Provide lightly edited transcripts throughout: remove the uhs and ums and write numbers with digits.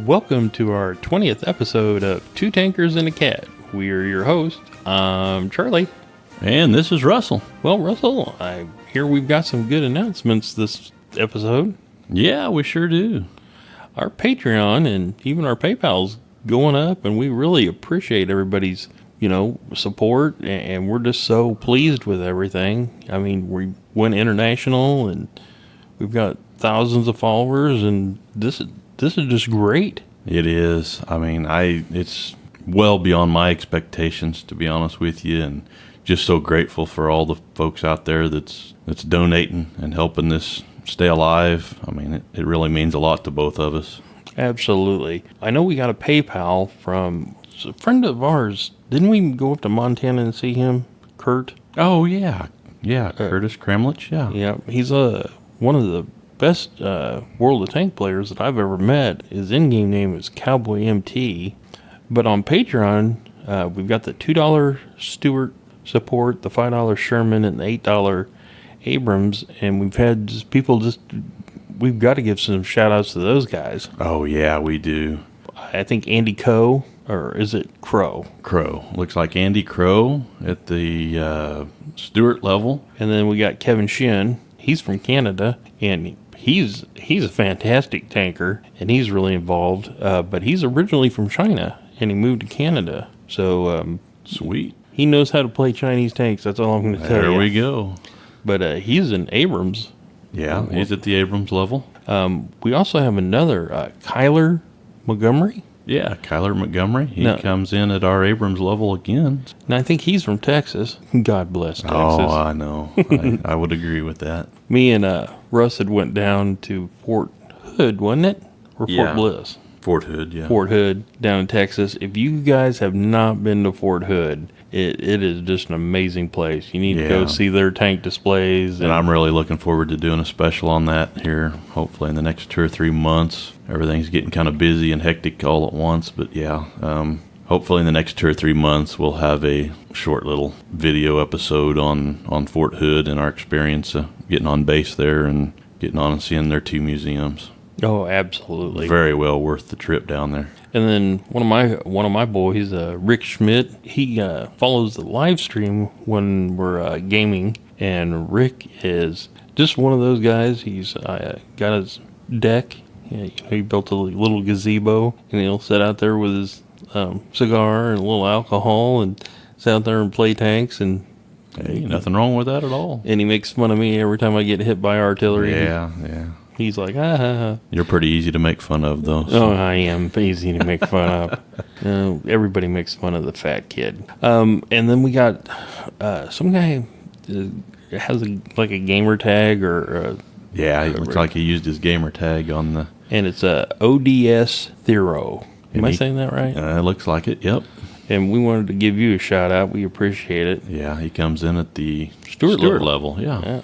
welcome to our 20th episode of Two Tankers and a Cat. We are your hosts. I'm Charlie. And this is Russell. Well, Russell, I hear we've got some good announcements this episode. Yeah, we sure do. Our Patreon and even our PayPal's going up, and we really appreciate everybody's, support, and we're just so pleased with everything. I mean, we went international, and we've got thousands of followers, and this is just great. It is. I mean, it's well beyond my expectations, to be honest with you, and just so grateful for all the folks out there that's donating and helping this stay alive. I mean, it really means a lot to both of us. Absolutely. I know we got a PayPal from a friend of ours. Didn't we go up to Montana and see him, Kurt? Oh, yeah. Yeah, Curtis Kremlich, yeah. Yeah, he's one of the best World of Tank players that I've ever met. His in-game name is Cowboy MT. But on Patreon, we've got the $2 Stewart support, the $5 Sherman, and the $8 Abrams. And we've had we've got to give some shout-outs to those guys. Oh, yeah, we do. I think Andy Coe, or is it Crow? Crow. Looks like Andy Crow at the Stewart level. And then we got Kevin Shin. He's from Canada, and he's a fantastic tanker, and he's really involved. But he's originally from China, and he moved to Canada. So sweet. He knows how to play Chinese tanks. That's all I'm going to tell you. There we go. But he's an Abrams. Yeah, he's at the Abrams level. We also have another Kyler Montgomery. Yeah, Kyler Montgomery. He comes in at our Abrams level again. And I think he's from Texas. God bless Texas. Oh, I know. I would agree with that. Me and Russ had went down to Fort Hood, wasn't it? Or Fort Bliss? Fort Hood, yeah. Fort Hood, down in Texas. If you guys have not been to Fort Hood, it is just an amazing place. You need to go see their tank displays. And I'm really looking forward to doing a special on that here, hopefully in the next 2 or 3 months. Everything's getting kind of busy and hectic all at once, but hopefully in the next 2 or 3 months we'll have a short little video episode on Fort Hood and our experience getting on base there and getting on and seeing their 2 museums. Oh, absolutely. Very well worth the trip down there. And then one of my boys, Rick Schmidt, he follows the live stream when we're gaming, and Rick is just one of those guys. He's got his deck. He built a little gazebo, and he'll sit out there with his cigar and a little alcohol and sit out there and play tanks. And hey, nothing wrong with that at all. And he makes fun of me every time I get hit by artillery. Yeah. He's like, ah. You're pretty easy to make fun of, though. So. Oh, I am easy to make fun of. Everybody makes fun of the fat kid. And then we got some guy has a gamer tag or. Yeah, it looks like he used his gamer tag on the. And it's ODS Thero. Am I saying that right? It looks like it. Yep. And we wanted to give you a shout out. We appreciate it. Yeah, he comes in at the Stewart level. Yeah.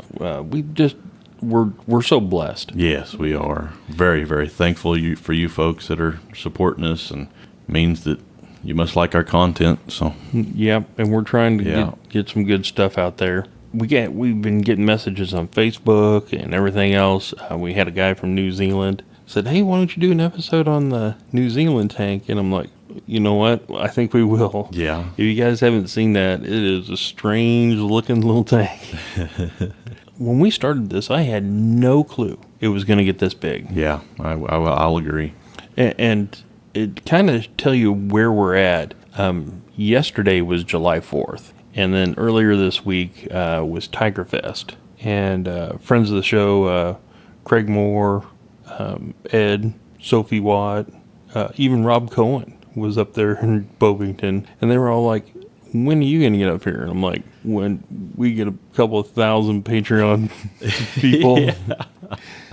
We're so blessed. Yes, we are very, very thankful for you folks that are supporting us, and means that you must like our content. So. Yep, and we're trying to get some good stuff out there. We've been getting messages on Facebook and everything else. We had a guy from New Zealand said, "Hey, why don't you do an episode on the New Zealand tank?" And I'm like, you know what? I think we will. Yeah. If you guys haven't seen that, it is a strange looking little tank. When we started this, I had no clue it was going to get this big. Yeah, I'll agree. And it kind of tell you where we're at. Yesterday was July 4th. And then earlier this week was Tiger Fest. And friends of the show, Craig Moore, Ed, Sophie Watt, even Rob Cohen was up there in Bovington. And they were all like, when are you going to get up here? And I'm like, when we get a couple of thousand Patreon people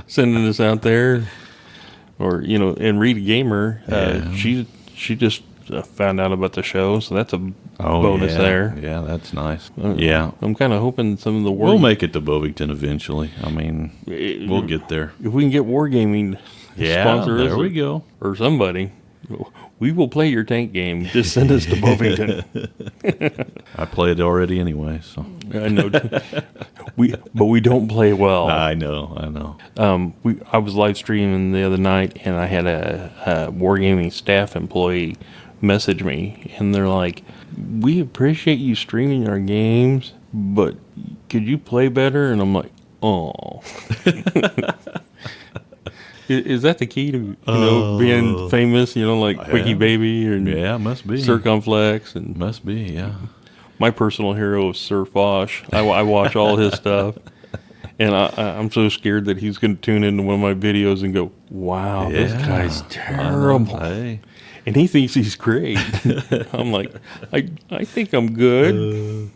sending us out there. Or, and Rita Gamer, she just found out about the show, so that's a bonus there. Yeah, that's nice. I'm kind of hoping some of the we'll make it to Bovington eventually. I mean, we'll get there. If we can get Wargaming sponsor us, there we go. Or somebody, we will play your tank game. Just send us to Bovington. I play it already anyway, so. I know. But we don't play well. I know. I was live streaming the other night, and I had a Wargaming staff employee message me, and they're like, "We appreciate you streaming our games, but could you play better?" And I'm like, "Oh." Is that the key to being famous? Like Quickie Baby and must be Circumflex and must be yeah. My personal hero is Sir Fosh. I watch all his stuff, and I'm so scared that he's going to tune into one of my videos and go, "Wow, this guy's terrible," and he thinks he's great. I'm like, I think I'm good.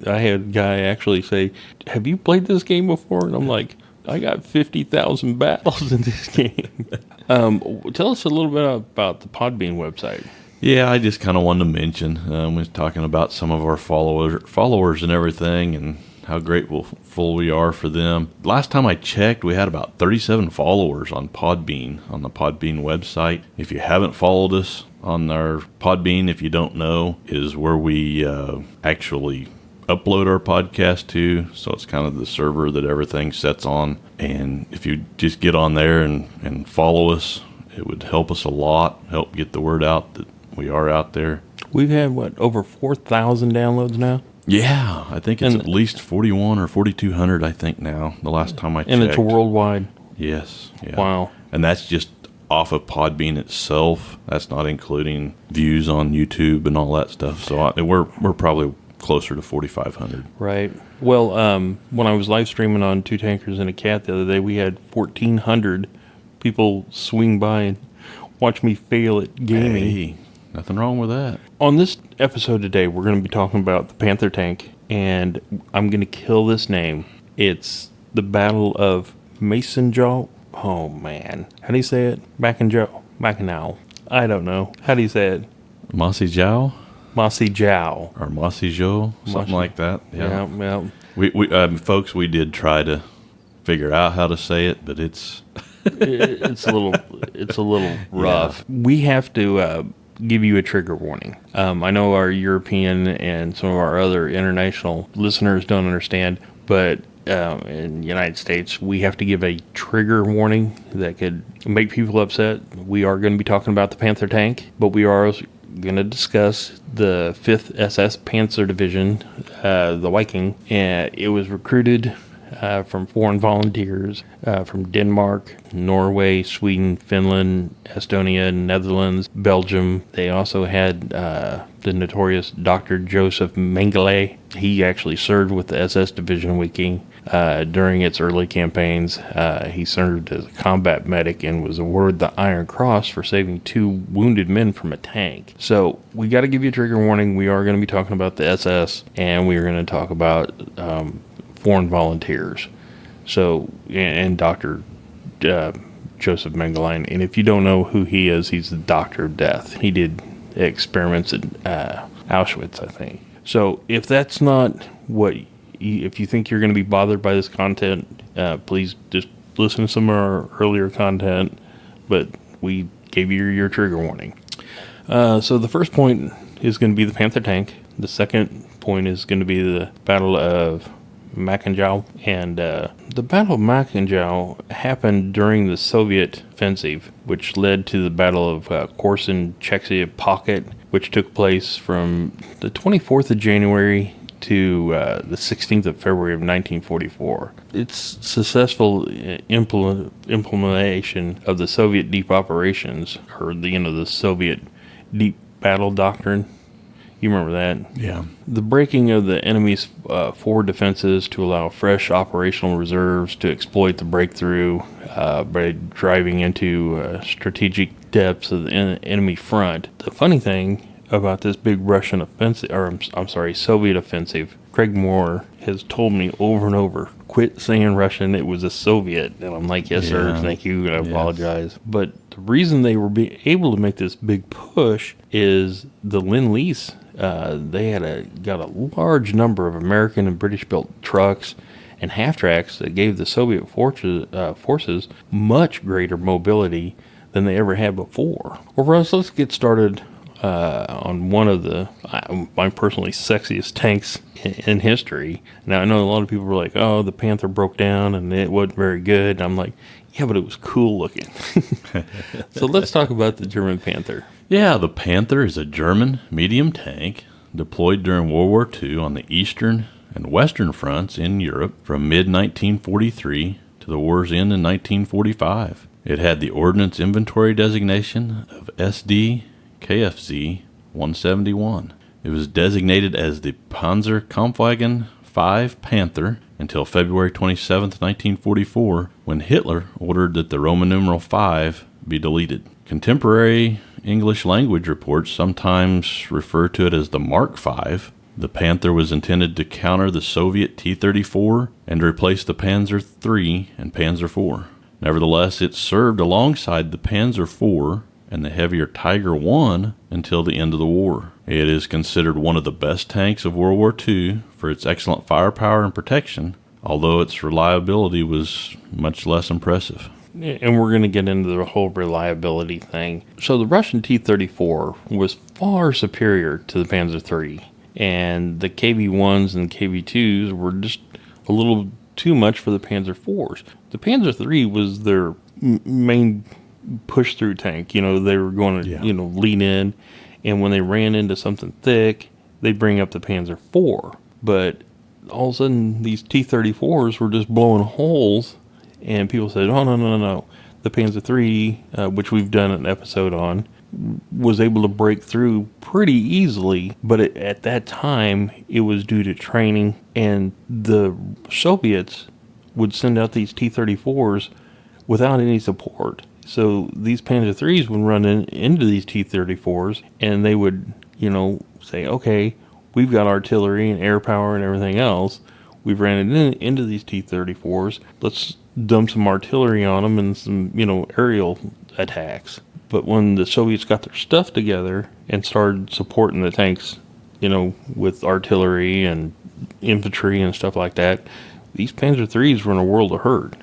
I had a guy actually say, "Have you played this game before?" And I'm like, I got 50,000 battles in this game. Tell us a little bit about the Podbean website. Yeah, I just kind of wanted to mention, we was talking about some of our followers and everything and how grateful we are for them. Last time I checked, we had about 37 followers on Podbean, on the Podbean website. If you haven't followed us on our Podbean, if you don't know, is where we actually upload our podcast to, so it's kind of the server that everything sets on. And if you just get on there and follow us, it would help us a lot, help get the word out that we are out there. We've had over 4,000 downloads now. Yeah, I think it's at least 41 or 4,200, I think now, the last time I checked. And it's worldwide. Yes. Yeah. Wow. And that's just off of Podbean itself. That's not including views on YouTube and all that stuff. So we're probably closer to 4,500. Right. Well, when I was live streaming on Two Tankers and a Cat the other day, we had 1,400 people swing by and watch me fail at gaming. Hey, nothing wrong with that. On this episode today, we're going to be talking about the Panther tank, and I'm going to kill this name. It's the Battle of Maciejow. Oh, man. How do you say it? Maciejow. I don't know. How do you say it? Maciejow? Maciejow. Or Maciejow, something like that. Yeah. We folks, we did try to figure out how to say it, but it's it's a little rough. Yeah. We have to give you a trigger warning. I know our European and some of our other international listeners don't understand, but in the United States, we have to give a trigger warning that could make people upset. We are going to be talking about the Panther tank, but we are going to discuss the 5th SS Panzer Division, the Viking, and it was recruited from foreign volunteers from Denmark, Norway, Sweden, Finland, Estonia, Netherlands, Belgium. They also had the notorious Dr. Joseph Mengele. He actually served with the SS Division Viking during its early campaigns. He served as a combat medic and was awarded the Iron Cross for saving 2 wounded men from a tank. So we got to give you a trigger warning. We are going to be talking about the SS, and we are going to talk about foreign volunteers. So, and Dr. Joseph Mengele. And if you don't know who he is, he's the Doctor of Death. He did experiments at Auschwitz, I think. So if that's not if you think you're going to be bothered by this content, please just listen to some of our earlier content, but we gave you your trigger warning. So the first point is going to be the Panther tank. The second point is going to be the Battle of Maciejow. And the Battle of Maciejow happened during the Soviet offensive, which led to the Battle of Korsun-Cheksia Pocket, which took place from the 24th of January to the 16th of February of 1944. Its successful implementation of the Soviet deep operations, or the Soviet deep battle doctrine. You remember that? Yeah. The breaking of the enemy's forward defenses to allow fresh operational reserves to exploit the breakthrough by driving into strategic depths of the enemy front. The funny thing about this big Russian offensive, Soviet offensive, Craig Moore has told me over and over, quit saying Russian, it was a Soviet. And I'm like, yes, sir, thank you, and I apologize. But the reason they were able to make this big push is the Lend-Lease. They got a large number of American and British-built trucks and half-tracks that gave the Soviet forces much greater mobility than they ever had before. Well, Russ, let's get started on one of my personally sexiest tanks in history. Now, I know a lot of people were like, oh, the Panther broke down and it wasn't very good. And I'm like, yeah, but it was cool looking. So let's talk about the German Panther. Yeah, the Panther is a German medium tank deployed during World War II on the Eastern and Western fronts in Europe from mid-1943 to the war's end in 1945. It had the Ordnance Inventory designation of SD KFZ 171. It was designated as the Panzerkampfwagen 5 Panther until February 27, 1944, when Hitler ordered that the Roman numeral 5 be deleted. Contemporary English language reports sometimes refer to it as the Mark 5. The Panther was intended to counter the Soviet T-34 and to replace the Panzer III and Panzer IV. Nevertheless, it served alongside the Panzer IV and the heavier Tiger I until the end of the war. It is considered one of the best tanks of World War II for its excellent firepower and protection, although its reliability was much less impressive. And we're going to get into the whole reliability thing. So the Russian T-34 was far superior to the Panzer III, and the KV-1s and KV-2s were just a little too much for the Panzer IVs. The Panzer III was their main push-through tank. They were going to, lean in, and when they ran into something thick, they'd bring up the Panzer IV. But all of a sudden, these T-34s were just blowing holes. And people said, oh, no. The Panzer III, which we've done an episode on, was able to break through pretty easily. But at that time, it was due to training. And the Soviets would send out these T-34s without any support. So these Panzer IIIs would run into these T-34s, and they would, say, okay, we've got artillery and air power and everything else. We've ran into these T-34s. Let's dump some artillery on them and some, aerial attacks. But when the Soviets got their stuff together and started supporting the tanks, with artillery and infantry and stuff like that, these Panzer IIIs were in a world of hurt.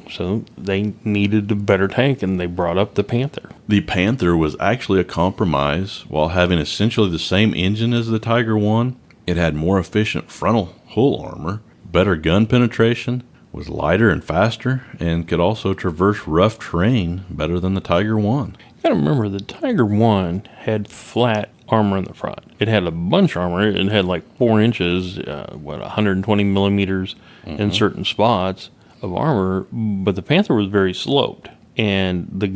So they needed a better tank, and they brought up the Panther. The Panther was actually a compromise. While having essentially the same engine as the Tiger I, it had more efficient frontal hull armor, better gun penetration, was lighter and faster, and could also traverse rough terrain better than the Tiger I. You gotta remember, the Tiger I had flat armor in the front. It had a bunch armor. It had like 4 inches, 120 millimeters in certain spots of armor, but the Panther was very sloped. And the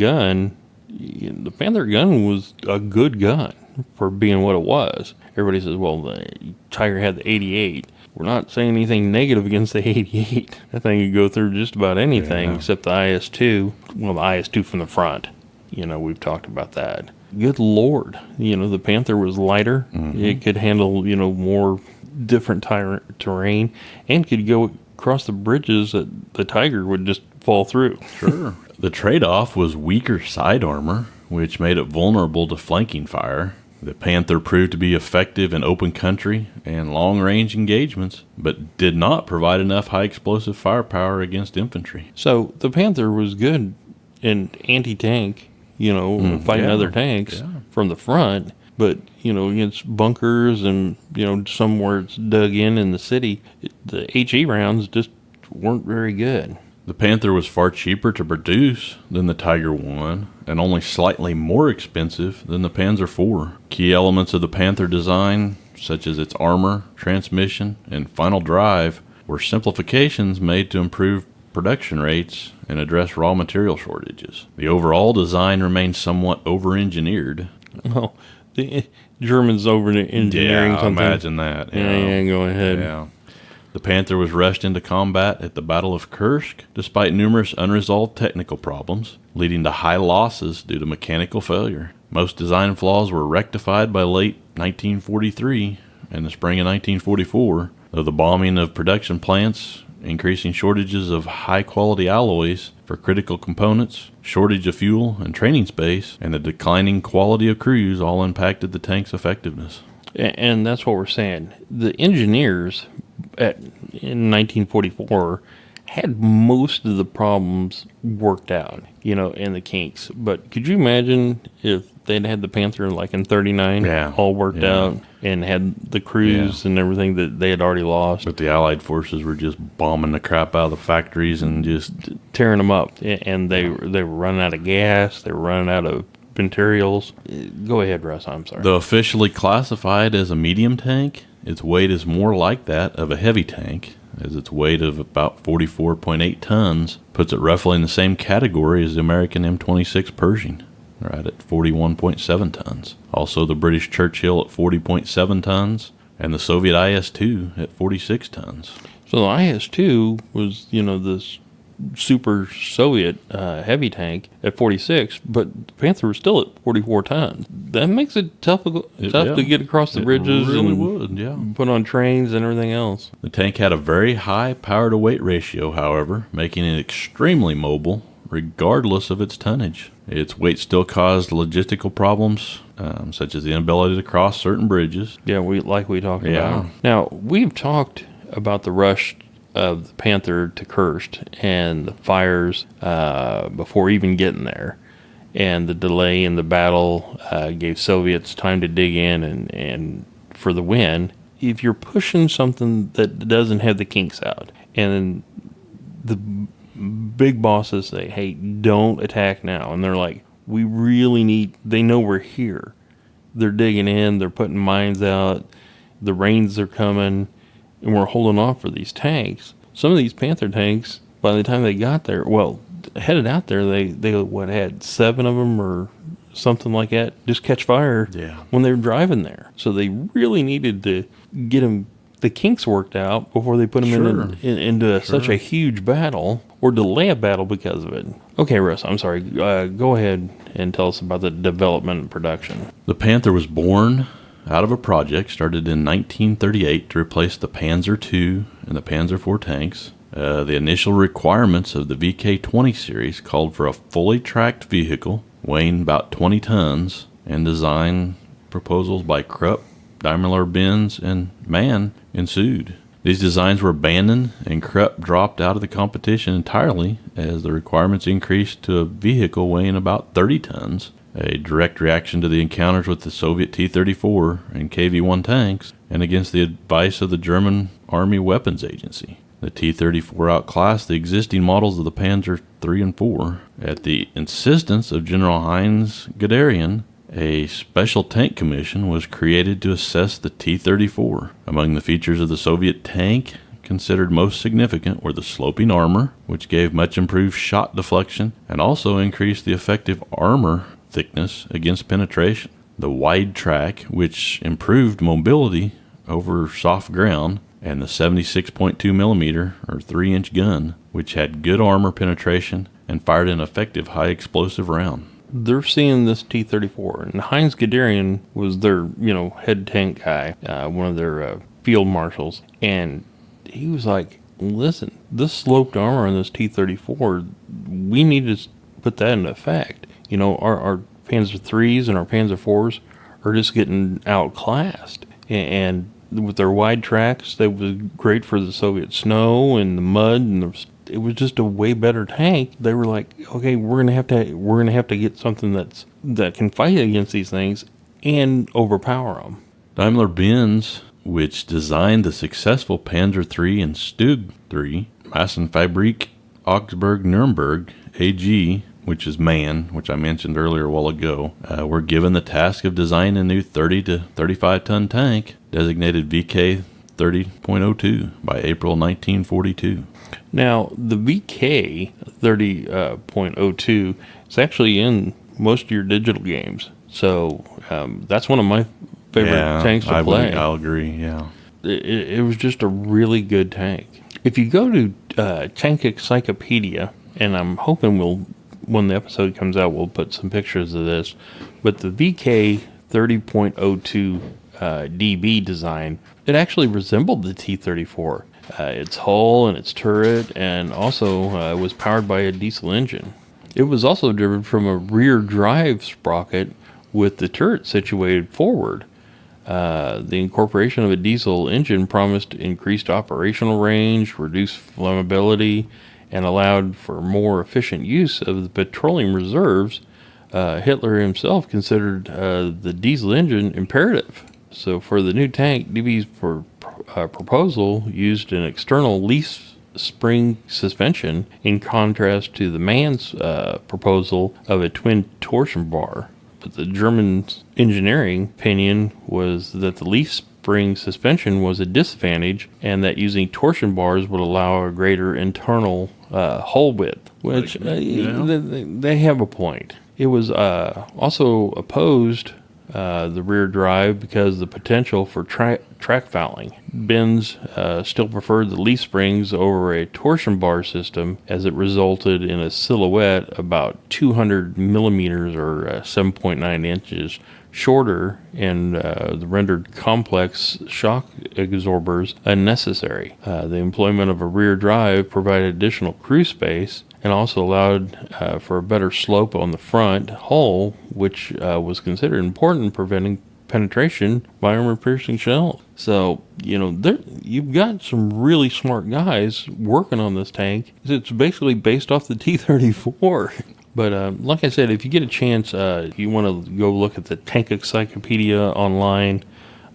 Panther gun was a good gun for being what it was. Everybody says, well, the Tiger had the 88. We're not saying anything negative against the 88. That thing could go through just about anything except the IS-2. Well, the IS-2 from the front. We've talked about that. Good Lord. The Panther was lighter. It could handle, more different terrain, and could go across the bridges that the Tiger would just fall through. Sure. The trade-off was weaker side armor, which made it vulnerable to flanking fire. The Panther proved to be effective in open country and long-range engagements, but did not provide enough high-explosive firepower against infantry. So the Panther was good in anti-tank, fighting other tanks from the front, but, against bunkers and, somewhere it's dug in the city, the HE rounds just weren't very good. The Panther was far cheaper to produce than the Tiger I, and only slightly more expensive than the Panzer IV. Key elements of the Panther design, such as its armor, transmission, and final drive, were simplifications made to improve production rates and address raw material shortages. The overall design remained somewhat over-engineered. Well, the Germans over-engineering something. Imagine that. Yeah, go ahead. Yeah. The Panther was rushed into combat at the Battle of Kursk, despite numerous unresolved technical problems, leading to high losses due to mechanical failure. Most design flaws were rectified by late 1943 and the spring of 1944, though the bombing of production plants, increasing shortages of high-quality alloys for critical components, shortage of fuel and training space, and the declining quality of crews all impacted the tank's effectiveness. And that's what we're saying. The engineers in 1944 had most of the problems worked out, and the kinks. But could you imagine if they'd had the Panther like in 39, all worked out, and had the crews and everything that they had already lost? But the Allied forces were just bombing the crap out of the factories and just tearing them up, and they were running out of gas, they were running out of materials. Go ahead, Russ, I'm sorry. Though officially classified as a medium tank, its weight is more like that of a heavy tank, as its weight of about 44.8 tons puts it roughly in the same category as the American M26 Pershing, right at 41.7 tons. Also the British Churchill at 40.7 tons, and the Soviet IS-2 at 46 tons. So the IS-2 was, this super Soviet heavy tank at 46, but the Panther was still at 44 tons. That makes it tough to get across the bridges and put on trains and everything else. The tank had a very high power-to-weight ratio, however, making it extremely mobile regardless of its tonnage. Its weight still caused logistical problems, such as the inability to cross certain bridges. Yeah, we talked about. Now, we've talked about the rush of the Panther to Kursk and the fires before even getting there, and the delay in the battle gave Soviets time to dig in and for the win. If you're pushing something that doesn't have the kinks out, and the big bosses say, hey, don't attack now, and they're like, we really need, they know we're here, they're digging in, they're putting mines out, the rains are coming, and we're holding off for these tanks. Some of these Panther tanks, by the time they got there, headed out there, they had 7 of them or something like that just catch fire when they were driving there. So they really needed to get the kinks worked out before they put them into such a huge battle or delay a battle because of it. Okay, Russ, I'm sorry. Go ahead and tell us about the development and production. The Panther was born out of a project started in 1938 to replace the Panzer II and the Panzer IV tanks. The initial requirements of the VK-20 series called for a fully tracked vehicle weighing about 20 tons, and design proposals by Krupp, Daimler-Benz, and MAN ensued. These designs were abandoned, and Krupp dropped out of the competition entirely as the requirements increased to a vehicle weighing about 30 tons. A direct reaction to the encounters with the Soviet T-34 and KV-1 tanks, and against the advice of the German Army Weapons Agency. The T-34 outclassed the existing models of the Panzer III and IV. At the insistence of General Heinz Guderian, a special tank commission was created to assess the T-34. Among the features of the Soviet tank considered most significant were the sloping armor, which gave much improved shot deflection and also increased the effective armor thickness against penetration. The wide track, which improved mobility over soft ground, and the 76.2 millimeter or 3-inch gun, which had good armor penetration and fired an effective high explosive round. They're seeing this T-34, and Heinz Guderian was their, head tank guy, one of their field marshals, and he was like, listen, this sloped armor on this T-34, we need to put that into effect. Our Panzer IIIs and our Panzer IVs are just getting outclassed. And with their wide tracks, they was great for the Soviet snow and the mud, and it was just a way better tank. They were like, okay, we're gonna have to get something that can fight against these things and overpower them. Daimler-Benz, which designed the successful Panzer III and Stug III, Massenfabrik Augsburg Nuremberg AG, which is MAN, which I mentioned earlier a while ago, were given the task of designing a new 30 to 35 ton tank, designated VK 30.02 by April 1942. Now, the VK 30.02 is actually in most of your digital games, so that's one of my favorite tanks to play. I'll agree, yeah. It was just a really good tank. If you go to Tank Encyclopedia, and I'm hoping when the episode comes out, we'll put some pictures of this, but the VK 30.02 DB design, it actually resembled the T-34. Its hull and its turret, and also was powered by a diesel engine. It was also driven from a rear drive sprocket with the turret situated forward. The incorporation of a diesel engine promised increased operational range, reduced flammability, and allowed for more efficient use of the petroleum reserves. Hitler himself considered the diesel engine imperative. So for the new tank, DB's proposal used an external leaf spring suspension in contrast to the man's proposal of a twin torsion bar. But the German engineering opinion was that the leaf spring suspension was a disadvantage and that using torsion bars would allow a greater internal hull width, which they have a point. It was also opposed the rear drive because of the potential for track fouling. Benz still preferred the leaf springs over a torsion bar system as it resulted in a silhouette about 200 millimeters or 7.9 inches shorter and the rendered complex shock absorbers unnecessary. The employment of a rear drive provided additional cruise space and also allowed for a better slope on the front hull, which was considered important in preventing penetration by armor-piercing shells. So, you've got some really smart guys working on this tank. It's basically based off the T-34. But like I said, if you get a chance, if you want to go look at the Tank Encyclopedia online,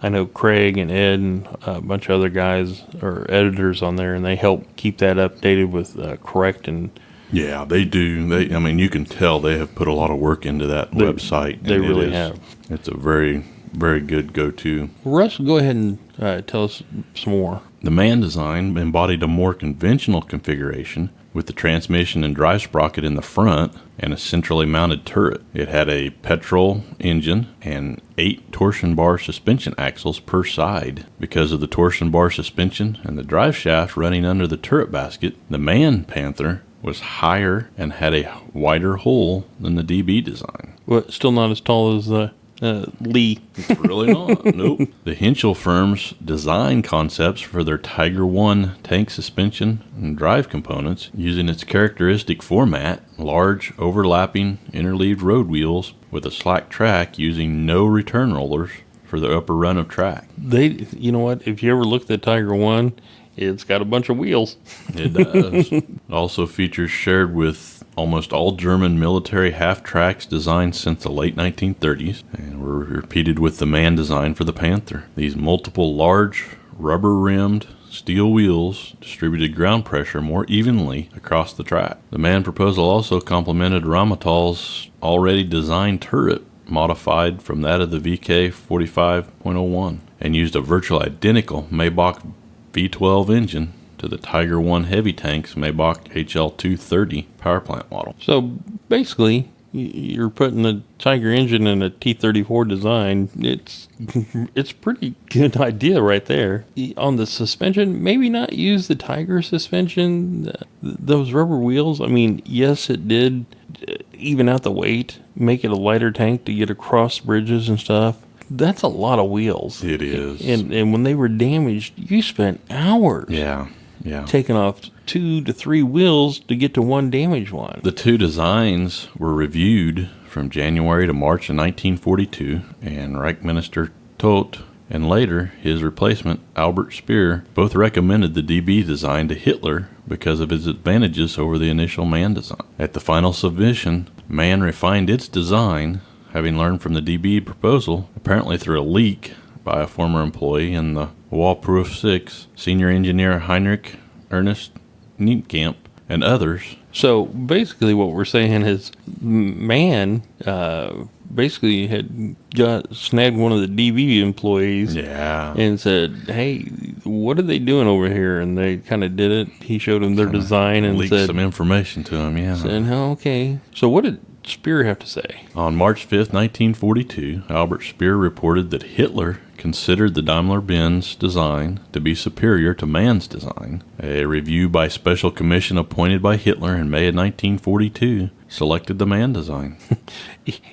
I know Craig and Ed and a bunch of other guys are editors on there, and they help keep that updated with correct and... Yeah, they do. You can tell they have put a lot of work into that website. They really have. It's a very, very good go-to. Russ, go ahead and tell us some more. The man design embodied a more conventional configuration with the transmission and drive sprocket in the front and a centrally mounted turret. It had a petrol engine and 8 torsion bar suspension axles per side. Because of the torsion bar suspension and the drive shaft running under the turret basket, the man Panther was higher and had a wider hole than the DB design. Well, still not as tall as Lee. It's really not. Nope. The Henschel firm's design concepts for their Tiger I tank suspension and drive components using its characteristic format, large overlapping interleaved road wheels with a slack track using no return rollers for the upper run of track. You know what? If you ever looked at Tiger I, it's got a bunch of wheels. It does. It also features shared with almost all German military half-tracks designed since the late 1930s and were repeated with the man design for the Panther. These multiple large, rubber-rimmed steel wheels distributed ground pressure more evenly across the track. The man proposal also complemented Rheinmetall's already designed turret, modified from that of the VK 45.01, and used a virtually identical Maybach V12 engine to the Tiger I heavy tank's Maybach HL230 power plant model. So basically, you're putting the Tiger engine in a T-34 design. It's pretty good idea right there. On the suspension, maybe not use the Tiger suspension, those rubber wheels. Yes, it did even out the weight, make it a lighter tank to get across bridges and stuff. That's a lot of wheels. It is. And when they were damaged, you spent hours taking off 2 to 3 wheels to get to one damaged one. The two designs were reviewed from January to March of 1942, and Reich Minister Todt and later his replacement, Albert Speer, both recommended the DB design to Hitler because of its advantages over the initial man design. At the final submission, man refined its design, having learned from the DB proposal, apparently through a leak by a former employee in the Wahlproof 6, senior engineer Heinrich Ernst Niemkamp, and others. So basically what we're saying is man basically had snagged one of the DB employees and said, hey, what are they doing over here? And they kind of did it. He showed them their design and leaked said some information to him. Said, oh, okay. So what did Speer have to say? On March 5th, 1942, Albert Speer reported that Hitler considered the Daimler-Benz design to be superior to man's design. A review by special commission appointed by Hitler in May of 1942 selected the man design.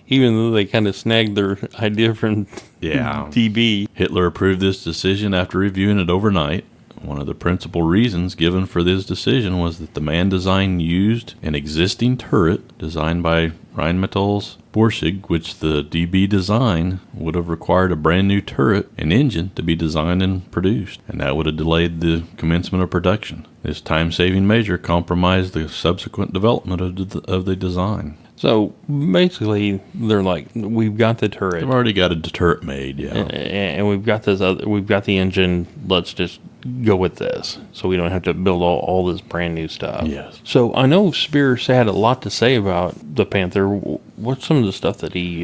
Even though they kind of snagged their idea from DB. Hitler approved this decision after reviewing it overnight. One of the principal reasons given for this decision was that the man design used an existing turret designed by Rheinmetall's Borsig, which the DB design would have required a brand new turret and engine to be designed and produced, and that would have delayed the commencement of production. This time-saving measure compromised the subsequent development of the design. So basically, they're like, we've got the turret. They've already got a turret made, yeah. And we've got we've got the engine. Let's just go with this, so we don't have to build all this brand new stuff. Yes. So I know Spear had a lot to say about the Panther. What's some of the stuff that he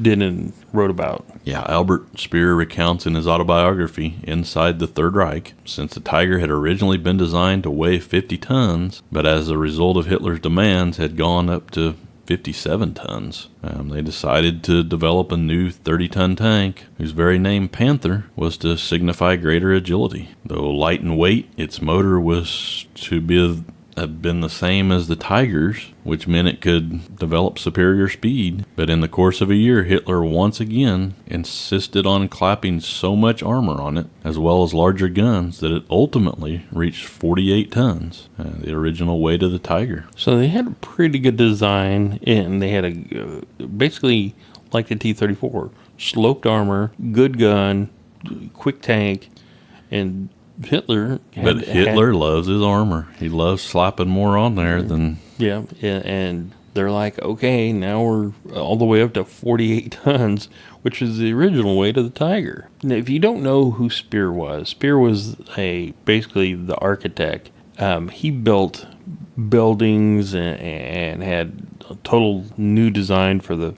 did and wrote about? Yeah, Albert Speer recounts in his autobiography, Inside the Third Reich, since the Tiger had originally been designed to weigh 50 tons, but as a result of Hitler's demands had gone up to 57 tons. They decided to develop a new 30-ton tank, whose very name Panther was to signify greater agility. Though light in weight, its motor was to have been the same as the Tiger's, which meant it could develop superior speed. But in the course of a year, Hitler once again insisted on clapping so much armor on it, as well as larger guns, that it ultimately reached 48 tons, the original weight of the Tiger. So they had a pretty good design, and they had basically like the T-34, sloped armor, good gun, quick tank, and Hitler loves his armor. He loves slapping more on there than... Yeah, and they're like, okay, now we're all the way up to 48 tons, which is the original weight of the Tiger. Now, if you don't know who Speer was basically the architect. He built buildings and had a total new design for the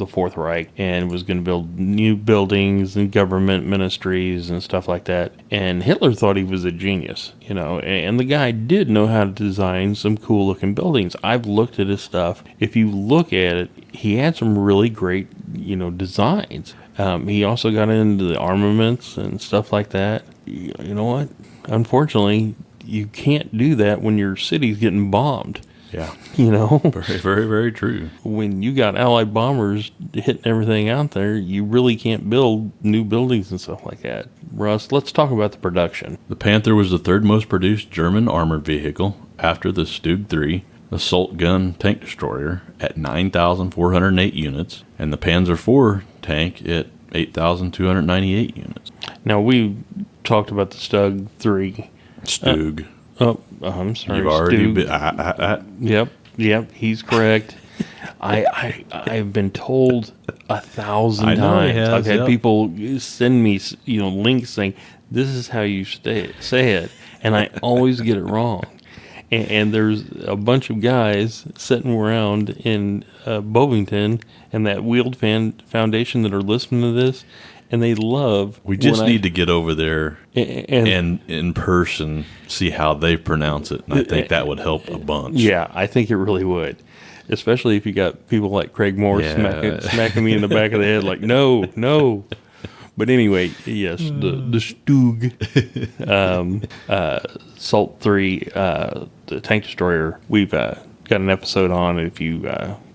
Fourth Reich, and was going to build new buildings and government ministries and stuff like that. And Hitler thought he was a genius, and the guy did know how to design some cool looking buildings. I've looked at his stuff. If you look at it, he had some really great, designs. He also got into the armaments and stuff like that. You know what? Unfortunately, you can't do that when your city's getting bombed. Yeah. Very, very, very true. When you got Allied bombers hitting everything out there, you really can't build new buildings and stuff like that. Russ, let's talk about the production. The Panther was the third most produced German armored vehicle after the Stug III assault gun tank destroyer at 9,408 units, and the Panzer IV tank at 8,298 units. Now, we talked about the Stug III. Stug. I'm sorry. You've already been... Yep, he's correct. I've been told 1,000 times. I've had people send me, links saying, this is how you say it, and I always get it wrong. And there's a bunch of guys sitting around in Bovington and that Wheeled Foundation that are listening to this, and they love... We just need to get over there and in person see how they pronounce it, and I think that would help a bunch. Yeah, I think it really would. Especially if you got people like Craig Moore smacking me in the back of the head like, no. But anyway, yes, the Stug Salt 3, the tank destroyer, we've got an episode on. If you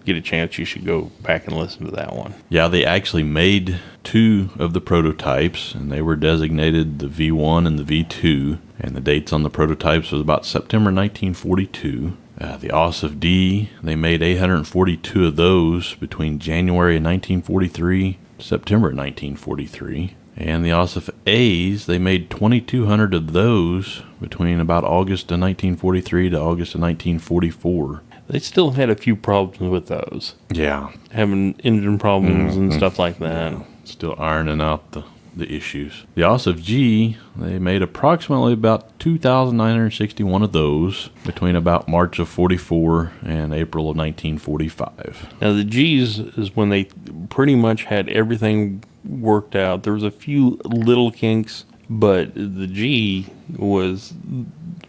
get a chance, you should go back and listen to that one. Yeah, they actually made 2 of the prototypes, and they were designated the V1 and the V2, and the dates on the prototypes was about September 1942. The Ossif D, they made 842 of those between January of 1943 September 1943. And the Ossif A's, they made 2,200 of those between about August of 1943 to August of 1944. They still had a few problems with those. Yeah. Having engine problems and stuff like that. Yeah. Still ironing out the issues. The Ossif G, they made approximately about 2,961 of those between about March of 44 and April of 1945. Now the G's is when they pretty much had everything worked out. There was a few little kinks, but the G was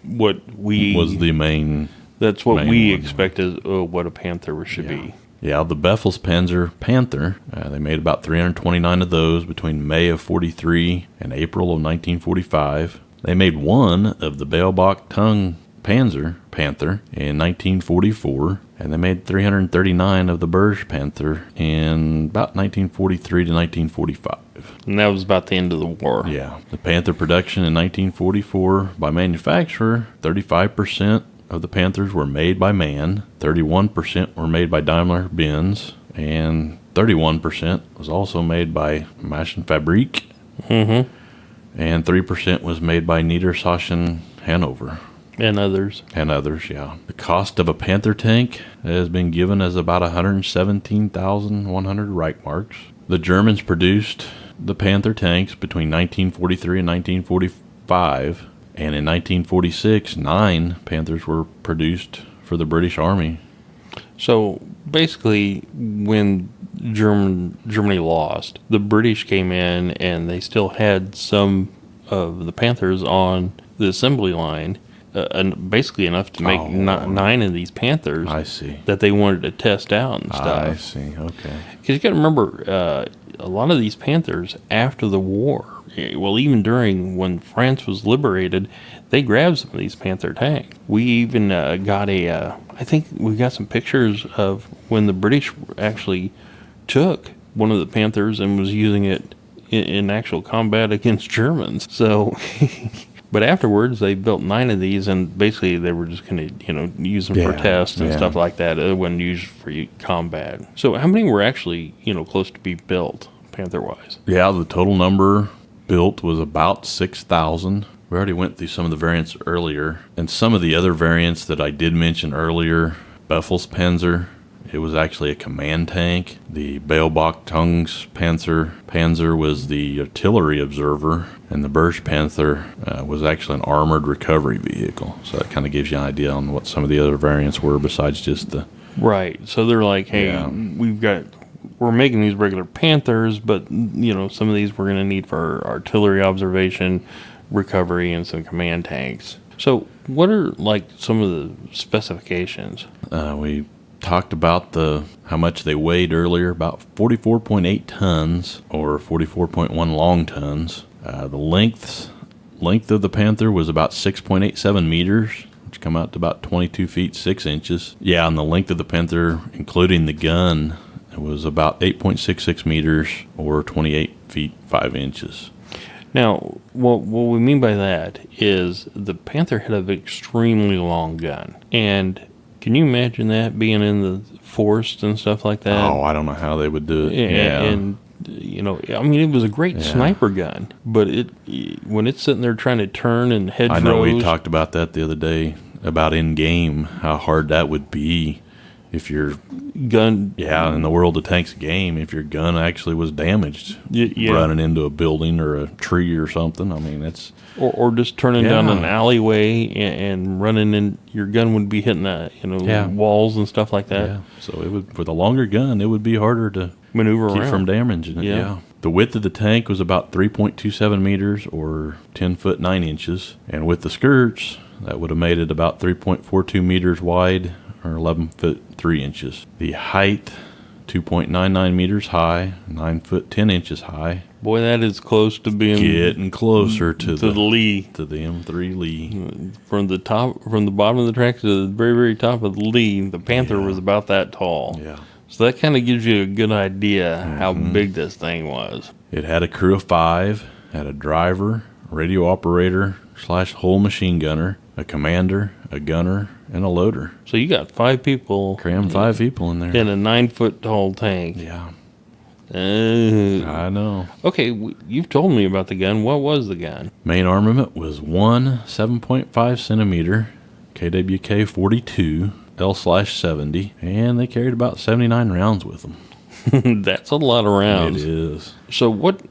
what we... was the main... That's what we expected what a Panther should be. Yeah, the Befehlspanzer Panther, they made about 329 of those between May of 43 and April of 1945. They made 1 of the Beilbach Tongue Panther in 1944, and they made 339 of the Burj Panther in about 1943 to 1945. And that was about the end of the war. Yeah. The Panther production in 1944 by manufacturer, 35% of the Panthers were made by MAN, 31% were made by Daimler-Benz, and 31% was also made by Maschenfabrik, Mm-hmm. and 3% was made by Niedersachsen Hanover. And others. And others, yeah. The cost of a Panther tank has been given as about 117,100 Reichmarks. The Germans produced the Panther tanks between 1943 and 1945, and in 1946, 9 Panthers were produced for the British Army. So basically, when Germany lost, the British came in and they still had some of the Panthers on the assembly line, and basically enough to make 9 of these Panthers. I see. That they wanted to test out and stuff. I see, okay. Because you got to remember, a lot of these Panthers after the war, well, even during when France was liberated, they grabbed some of these Panther tanks. We even got I think we got some pictures of when the British actually took one of the Panthers and was using it in actual combat against Germans. So, but afterwards they built 9 of these, and basically they were just going to, use them for tests and stuff like that. It wasn't used for combat. So how many were actually, close to be built, Panther-wise? Yeah, the total number built was about 6,000. We already went through some of the variants earlier, and some of the other variants that I did mention earlier, Befehlspanzer, it was actually a command tank. The Beobachtungspanzer Panzer was the artillery observer, and the Bergpanther was actually an armored recovery vehicle. So that kind of gives you an idea on what some of the other variants were besides just the... Right. So they're like, hey, we're making these regular Panthers, but, some of these we're going to need for artillery observation, recovery, and some command tanks. So what are, some of the specifications? We talked about how much they weighed earlier, about 44.8 tons or 44.1 long tons. The length of the Panther was about 6.87 meters, which come out to about 22 feet 6 inches. Yeah, and the length of the Panther, including the gun, it was about 8.66 meters or 28 feet 5 inches. Now, what we mean by that is the Panther had an extremely long gun. And can you imagine that being in the forest and stuff like that? Oh, I don't know how they would do it. And it was a great sniper gun. But when it's sitting there trying to turn and hedgerows... I know we talked about that the other day, about in-game, how hard that would be if your gun... Yeah, in the World of Tanks game, if your gun actually was damaged, running into a building or a tree or something. I mean, it's... Or just turning down an alleyway and running in, your gun would be hitting walls and stuff like that. Yeah, so it would, with a longer gun, it would be harder to maneuver keep around from damaging it. Yeah. The width of the tank was about 3.27 meters or 10 foot 9 inches. And with the skirts, that would have made it about 3.42 meters wide or 11 foot 3 inches. The height, 2.99 meters high, 9 foot 10 inches high. Boy, that is close to being getting closer to the Lee, to the M3 Lee. From the bottom of the track to the very, very top of the Lee, the Panther was about that tall. Yeah. So that kind of gives you a good idea how big this thing was. It had a crew of 5, had a driver, radio operator / whole machine gunner, a commander, a gunner, and a loader. So you got 5 people. Crammed 5 people in there. In a 9 foot tall tank. Yeah. I know. Okay, you've told me about the gun. What was the gun? Main armament was one 7.5 centimeter KWK 42 L/70, and they carried about 79 rounds with them. That's a lot of rounds. It is. So what,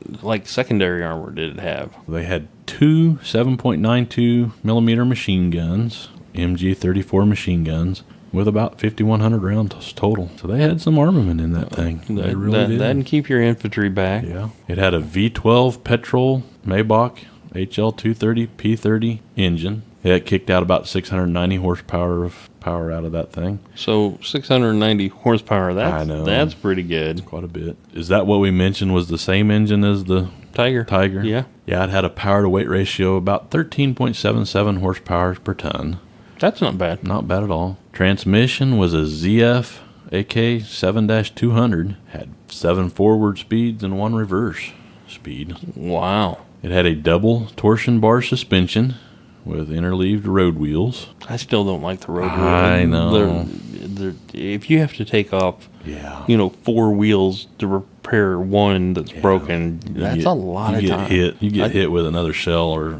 secondary armor did it have? They had 2 7.92 millimeter machine guns, MG-34 machine guns, with about 5,100 rounds total. So they had some armament in that thing. They really did. That'd keep your infantry back. Yeah. It had a V12 petrol Maybach HL230 P30 engine. It kicked out about 690 horsepower of power out of that thing. So 690 horsepower, I know. That's pretty good. Quite a bit. Is that what we mentioned was the same engine as the Tiger? Yeah. Yeah, it had a power to weight ratio about 13.77 horsepower per ton. That's not bad. Not bad at all. Transmission was a ZF AK 7-200. Had 7 forward speeds and 1 reverse speed. Wow. It had a double torsion bar suspension with interleaved road wheels. I still don't like the road wheels. I know. if you have to take off, Yeah. 4 wheels to repair one that's broken, that's a lot of time. You get hit with another shell or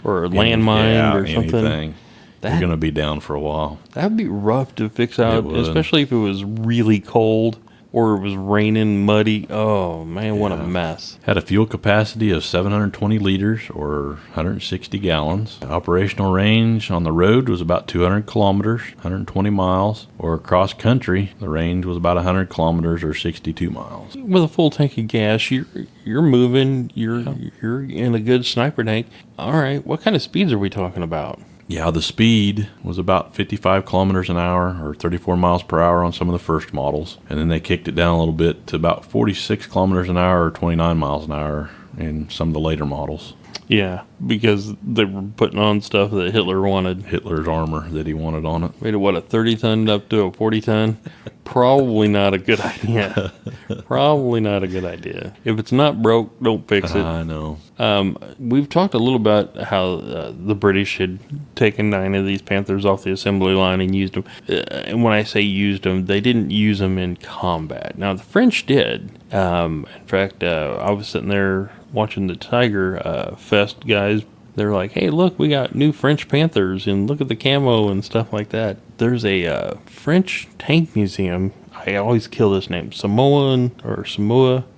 or a landmine or something. Anything. You're going to be down for a while. That'd be rough to fix out, especially if it was really cold or it was raining, muddy. Oh, man, what a mess. Had a fuel capacity of 720 liters or 160 gallons. Operational range on the road was about 200 kilometers, 120 miles, or across country, the range was about 100 kilometers or 62 miles. With a full tank of gas, you're moving, you're in a good sniper tank. All right, what kind of speeds are we talking about? Yeah, the speed was about 55 kilometers an hour or 34 miles per hour on some of the first models. And then they kicked it down a little bit to about 46 kilometers an hour or 29 miles an hour in some of the later models. Yeah, because they were putting on stuff that Hitler wanted. Hitler's armor that he wanted on it. Made it, a 30-ton up to a 40-ton? Probably not a good idea. Probably not a good idea. If it's not broke, don't fix it. I know. We've talked a little about how the British had taken 9 of these Panthers off the assembly line and used them. And when I say used them, they didn't use them in combat. Now, the French did. In fact, I was sitting there watching the Tiger Fest guys. They're like, hey, look, we got new French Panthers, and look at the camo and stuff like that. There's a French tank museum. I always kill this name, Samoa,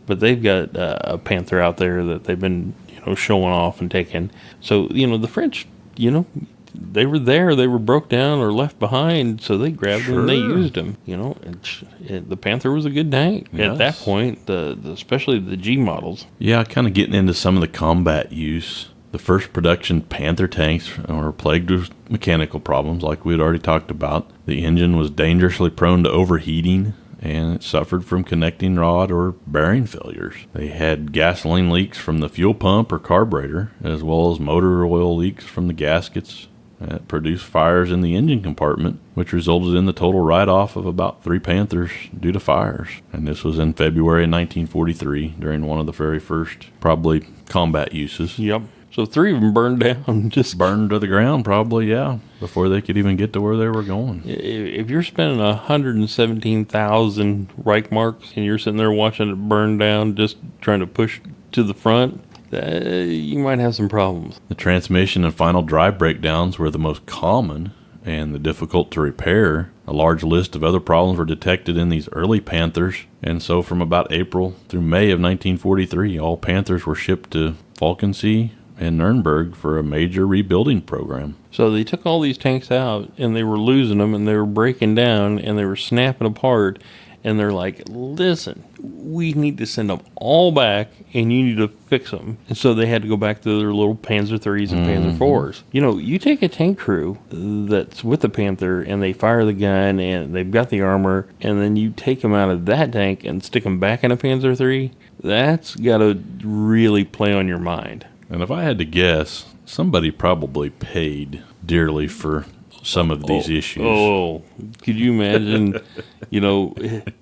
but they've got a Panther out there that they've been, showing off and taking. So, the French, they were there, they were broke down or left behind, so they grabbed them and they used them. The Panther was a good tank at that point, especially the G models. Yeah, kind of getting into some of the combat use. The first production Panther tanks were plagued with mechanical problems, like we had already talked about. The engine was dangerously prone to overheating, and it suffered from connecting rod or bearing failures. They had gasoline leaks from the fuel pump or carburetor, as well as motor oil leaks from the gaskets that produced fires in the engine compartment, which resulted in the total write-off of about 3 Panthers due to fires. And this was in February of 1943, during one of the very first, probably, combat uses. Yep. So 3 of them burned down. Just burned to the ground, probably, yeah, before they could even get to where they were going. If you're spending 117,000 Reich marks and you're sitting there watching it burn down, just trying to push to the front, you might have some problems. The transmission and final drive breakdowns were the most common and the difficult to repair. A large list of other problems were detected in these early Panthers, and so from about April through May of 1943, all Panthers were shipped to Falkensee and Nuremberg for a major rebuilding program. So they took all these tanks out, and they were losing them, and they were breaking down, and they were snapping apart, and they're like, listen, we need to send them all back, and you need to fix them. And so they had to go back to their little Panzer IIIs and Panzer IVs. You take a tank crew that's with the Panther, and they fire the gun, and they've got the armor, and then you take them out of that tank and stick them back in a Panzer III, that's got to really play on your mind. And if I had to guess, somebody probably paid dearly for some of these issues. Oh, could you imagine,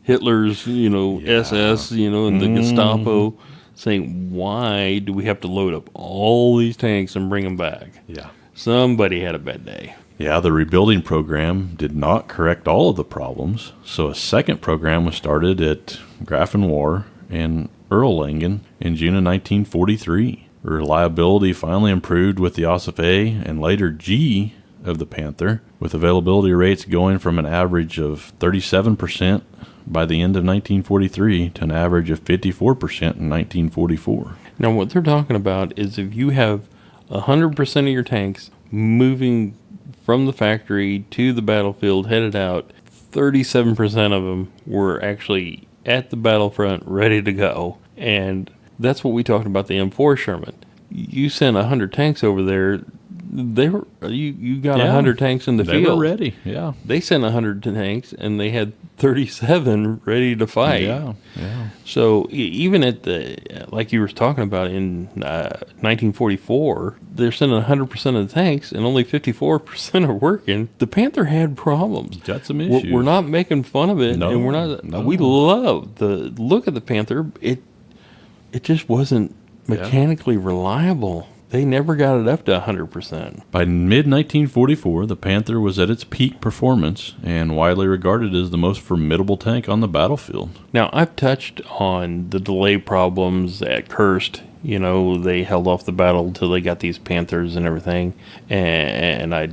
Hitler's, SS, and the Gestapo saying, why do we have to load up all these tanks and bring them back? Yeah. Somebody had a bad day. Yeah, the rebuilding program did not correct all of the problems, so a second program was started at Grafenwöhr and Erlangen in June of 1943. Reliability finally improved with the Osif A and later G of the Panther, with availability rates going from an average of 37% by the end of 1943 to an average of 54% in 1944. Now, what they're talking about is if you have 100% of your tanks moving from the factory to the battlefield headed out, 37% of them were actually at the battlefront ready to go. And that's what we talked about the M4 Sherman. You sent 100 tanks over there. You got 100 tanks in the field. They were ready, yeah. They sent 100 tanks, and they had 37 ready to fight. Yeah. So even at like you were talking about in 1944, they're sending 100% of the tanks, and only 54% are working. The Panther had problems. Got some issues. We're not making fun of it, No, and we're not. no. We love the look of the Panther. It just wasn't mechanically reliable. They never got it up to 100%. By mid-1944, the Panther was at its peak performance and widely regarded as the most formidable tank on the battlefield. Now, I've touched on the delay problems at Kursk. You know, they held off the battle until they got these Panthers and everything. And I,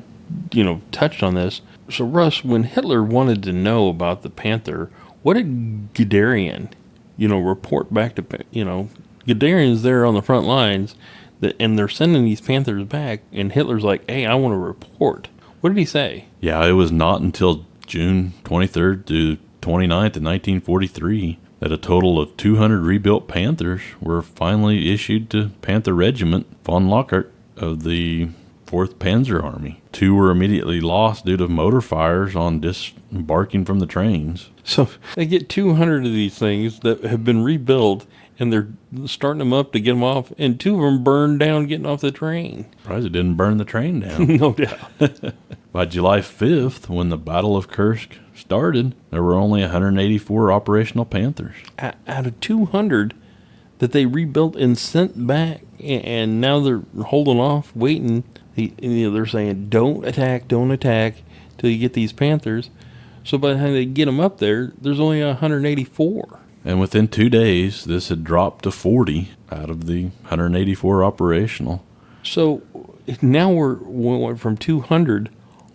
touched on this. So, Russ, when Hitler wanted to know about the Panther, what did Guderian, report back to, Guderian's there on the front lines, and they're sending these Panthers back, and Hitler's like, hey, I want to report. What did he say? Yeah, it was not until June 23rd to 29th of 1943 that a total of 200 rebuilt Panthers were finally issued to Panther Regiment von Lockhart of the 4th Panzer Army. 2 were immediately lost due to motor fires on disembarking from the trains. So they get 200 of these things that have been rebuilt, and they're starting them up to get them off, and 2 of them burned down getting off the train. Surprised it didn't burn the train down. No doubt. By July 5th, when the Battle of Kursk started, there were only 184 operational Panthers. Out of 200 that they rebuilt and sent back, and now they're holding off, waiting. They're saying, don't attack till you get these Panthers. So by the time they get them up there, there's only 184. And within 2 days, this had dropped to 40 out of the 184 operational. So now we went from 200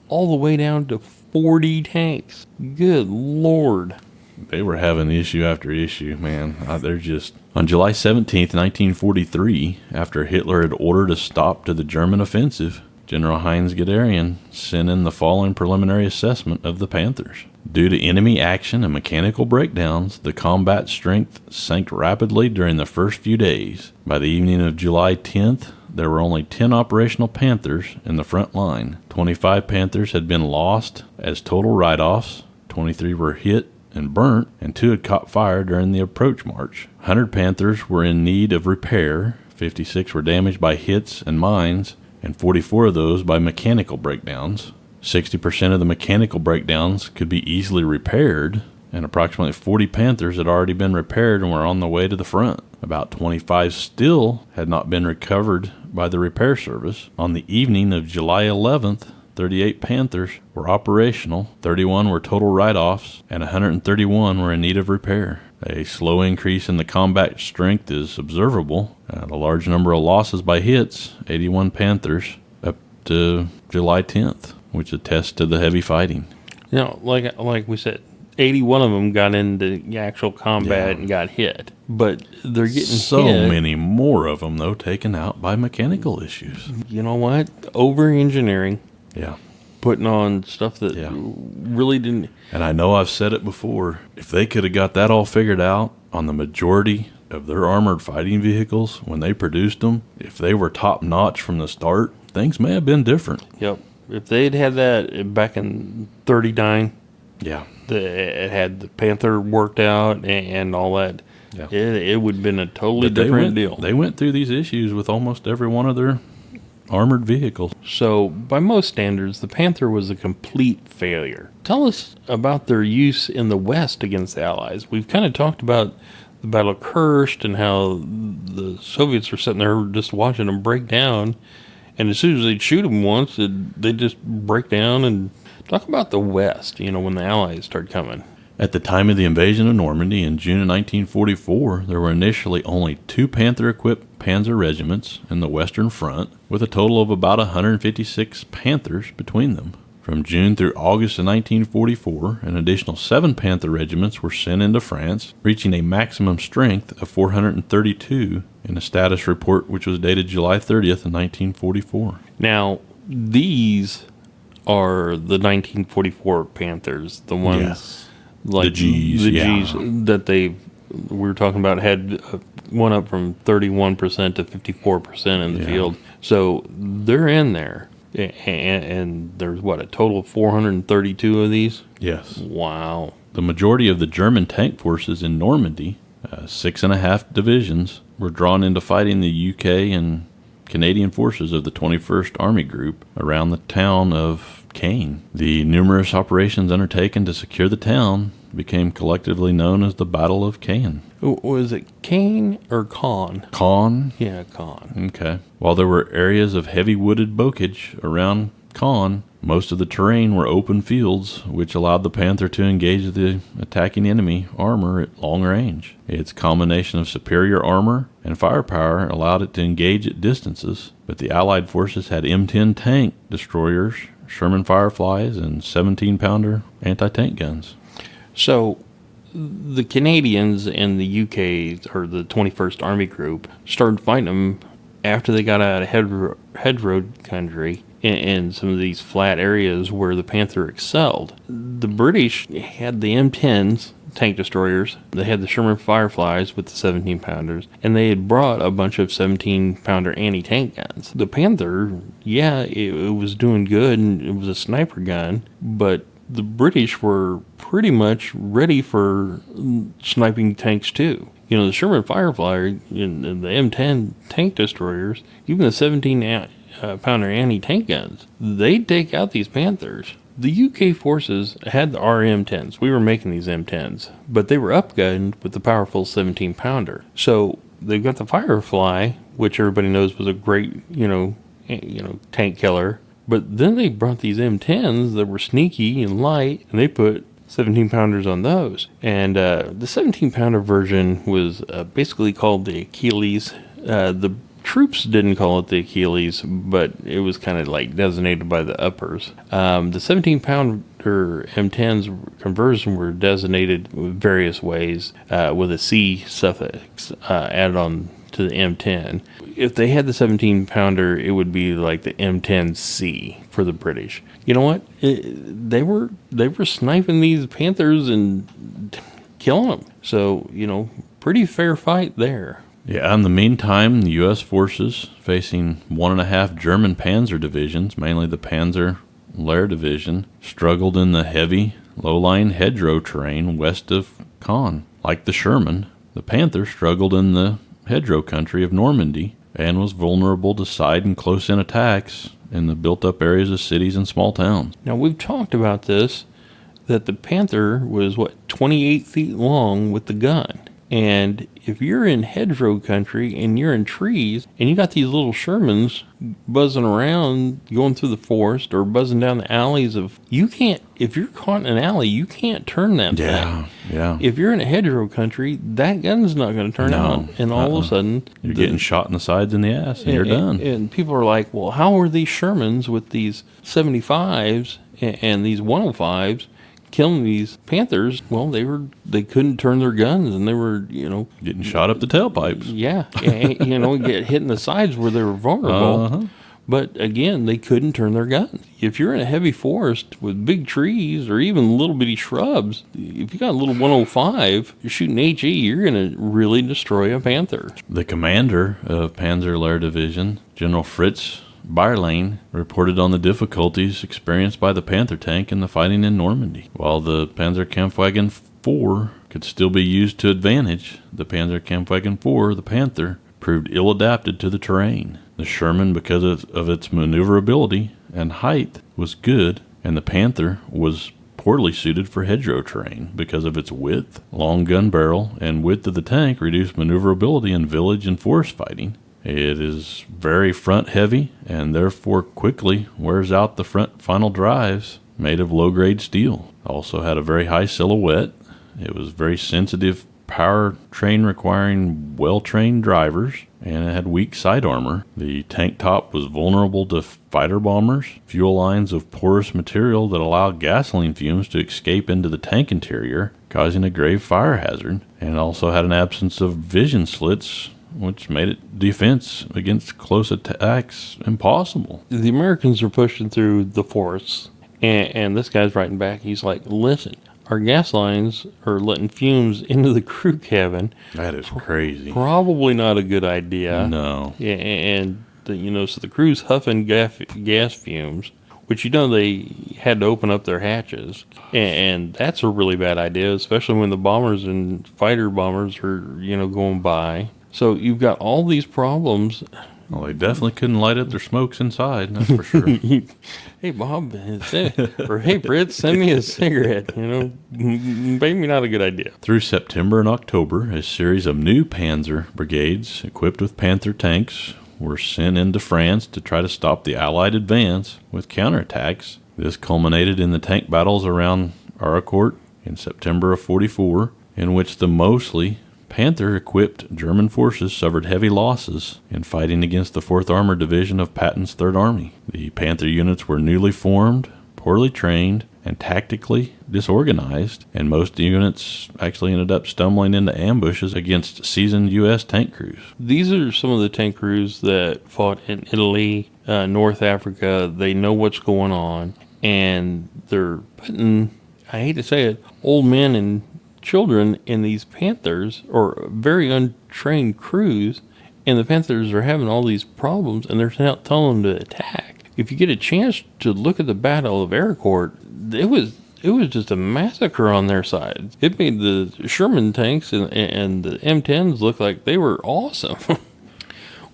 all the way down to 40 tanks. Good Lord. They were having issue after issue, man. They're just... On July 17th, 1943, after Hitler had ordered a stop to the German offensive, General Heinz Guderian sent in the following preliminary assessment of the Panthers. Due to enemy action and mechanical breakdowns, the combat strength sank rapidly during the first few days. By the evening of July 10th, there were only 10 operational Panthers in the front line. 25 Panthers had been lost as total write-offs, 23 were hit and burnt, and 2 had caught fire during the approach march. 100 Panthers were in need of repair, 56 were damaged by hits and mines, and 44 of those by mechanical breakdowns. 60% of the mechanical breakdowns could be easily repaired, and approximately 40 Panthers had already been repaired and were on the way to the front. About 25 still had not been recovered by the repair service. On the evening of July 11th, 38 Panthers were operational, 31 were total write-offs, and 131 were in need of repair. A slow increase in the combat strength is observable. The large number of losses by hits, 81 Panthers, up to July 10th, which attests to the heavy fighting. Like we said, 81 of them got into the actual combat and got hit. But they're getting so hit. Many more of them, though, taken out by mechanical issues. You know what? Over-engineering. Yeah. Putting on stuff that really didn't... And I know I've said it before. If they could have got that all figured out on the majority of their armored fighting vehicles when they produced them, if they were top-notch from the start, things may have been different. Yep. If they'd had that back in 39... Yeah. It had the Panther worked out and all that. Yeah. It would have been a totally different deal. They went through these issues with almost every one of their armored vehicles. So, by most standards, the Panther was a complete failure. Tell us about their use in the West against the Allies. We've kind of talked about the Battle of Kursk and how the Soviets were sitting there just watching them break down. And as soon as they'd shoot them once, they'd just break down. And talk about the West, when the Allies started coming. At the time of the invasion of Normandy in June of 1944, there were initially only 2 Panther-equipped panzer regiments in the Western Front, with a total of about 156 Panthers between them. From June through August of 1944, an additional 7 Panther regiments were sent into France, reaching a maximum strength of 432 in a status report which was dated July 30th of 1944. Now, these are the 1944 Panthers, the ones like the Gs that we were talking about had went up from 31% to 54% in the field. So they're in there, and there's a total of 432 of these? Yes. Wow. The majority of the German tank forces in Normandy, 6.5 divisions, were drawn into fighting the UK and Canadian forces of the 21st Army Group around the town of Caen. The numerous operations undertaken to secure the town became collectively known as the Battle of Caen. Was it Caen or Con? Caen? Yeah, Con. Okay. While there were areas of heavy wooded bocage around Caen, most of the terrain were open fields, which allowed the Panther to engage the attacking enemy armor at long range. Its combination of superior armor and firepower allowed it to engage at distances, but the Allied forces had M10 tank destroyers, Sherman Fireflies, and 17-pounder anti-tank guns. So the Canadians and the UK, or the 21st Army Group, started fighting them after they got out of hedgerow country in some of these flat areas where the Panther excelled. The British had the M10s, tank destroyers. They had the Sherman Fireflies with the 17-pounders, and they had brought a bunch of 17-pounder anti-tank guns. The Panther, it was doing good, and it was a sniper gun, but the British were pretty much ready for sniping tanks too. You know, the Sherman Firefly and the M10 tank destroyers, even the 17-pounder anti-tank guns, they'd take out these Panthers. The UK forces had our M10s. We were making these M10s, but they were upgunned with the powerful 17-pounder. So they've got the Firefly, which everybody knows was a great, tank killer. But then they brought these M10s that were sneaky and light, and they put 17-pounders on those. And the 17-pounder version was basically called the Achilles. The troops didn't call it the Achilles, but it was kind of like designated by the uppers. The 17-pounder M10s conversion were designated various ways with a C suffix added on to the M10. If they had the 17-pounder, it would be like the M10C for the British. You know what? They were sniping these Panthers and killing them. So, pretty fair fight there. Yeah, in the meantime, the U.S. forces, facing 1.5 German panzer divisions, mainly the Panzer Lehr Division, struggled in the heavy, low-lying hedgerow terrain west of Caen. Like the Sherman, the Panther struggled in the hedgerow country of Normandy and was vulnerable to side and close-in attacks in the built-up areas of cities and small towns. Now, we've talked about this, that the Panther was, 28 feet long with the gun. And if you're in hedgerow country and you're in trees and you got these little Shermans buzzing around, going through the forest or buzzing down the alleys if you're caught in an alley, you can't turn that thing. Yeah. If you're in a hedgerow country, that gun's not going to turn on. And all of a sudden, you're getting shot in the sides and the ass, and you're done. And people are like, well, how are these Shermans with these 75s and these 105s killing these Panthers? Well, they couldn't turn their guns, and they were, getting shot up the tailpipes. Yeah, get hit in the sides where they were vulnerable. Uh-huh. But again, they couldn't turn their guns. If you're in a heavy forest with big trees or even little bitty shrubs, if you got a little 105, you're shooting HE, you're going to really destroy a Panther. The commander of Panzer Lehr Division, General Fritz Bayerlein, reported on the difficulties experienced by the Panther tank in the fighting in Normandy. While the Panzerkampfwagen 4 could still be used to advantage, the Panzerkampfwagen 4, the Panther, proved ill-adapted to the terrain. The Sherman, because of its maneuverability and height, was good, and the Panther was poorly suited for hedgerow terrain because of its width. Long gun barrel and width of the tank reduced maneuverability in village and forest fighting. It is very front-heavy and therefore quickly wears out the front final drives made of low-grade steel. Also had a very high silhouette. It was very sensitive power train requiring well-trained drivers, and it had weak side armor. The tank top was vulnerable to fighter bombers, fuel lines of porous material that allowed gasoline fumes to escape into the tank interior, causing a grave fire hazard, and also had an absence of vision slits, which made it defense against close attacks impossible. The Americans are pushing through the forests, and this guy's writing back. He's like, listen, our gas lines are letting fumes into the crew cabin. That is crazy. Probably not a good idea. No. Yeah, and so the crew's huffing gas fumes, which they had to open up their hatches, and that's a really bad idea, especially when the bombers and fighter bombers are going by. So you've got all these problems Well, they definitely couldn't light up their smokes inside, that's for sure. Hey, Bob, or hey, Fritz, send me a cigarette. Maybe not a good idea. Through September and October, a series of new Panzer brigades equipped with Panther tanks were sent into France to try to stop the Allied advance with counterattacks. This culminated in the tank battles around Aricourt in September of 44, in which the mostly Panther-equipped German forces suffered heavy losses in fighting against the 4th Armored Division of Patton's 3rd Army. The Panther units were newly formed, poorly trained, and tactically disorganized, and most units actually ended up stumbling into ambushes against seasoned U.S. tank crews. These are some of the tank crews that fought in Italy, North Africa. They know what's going on, and they're putting, I hate to say it, old men and children in these Panthers, or very untrained crews, and the Panthers are having all these problems, and they're telling them to attack. If you get a chance to look at the Battle of Aricourt, it was just a massacre on their side. It made the Sherman tanks and the M10s look like they were awesome.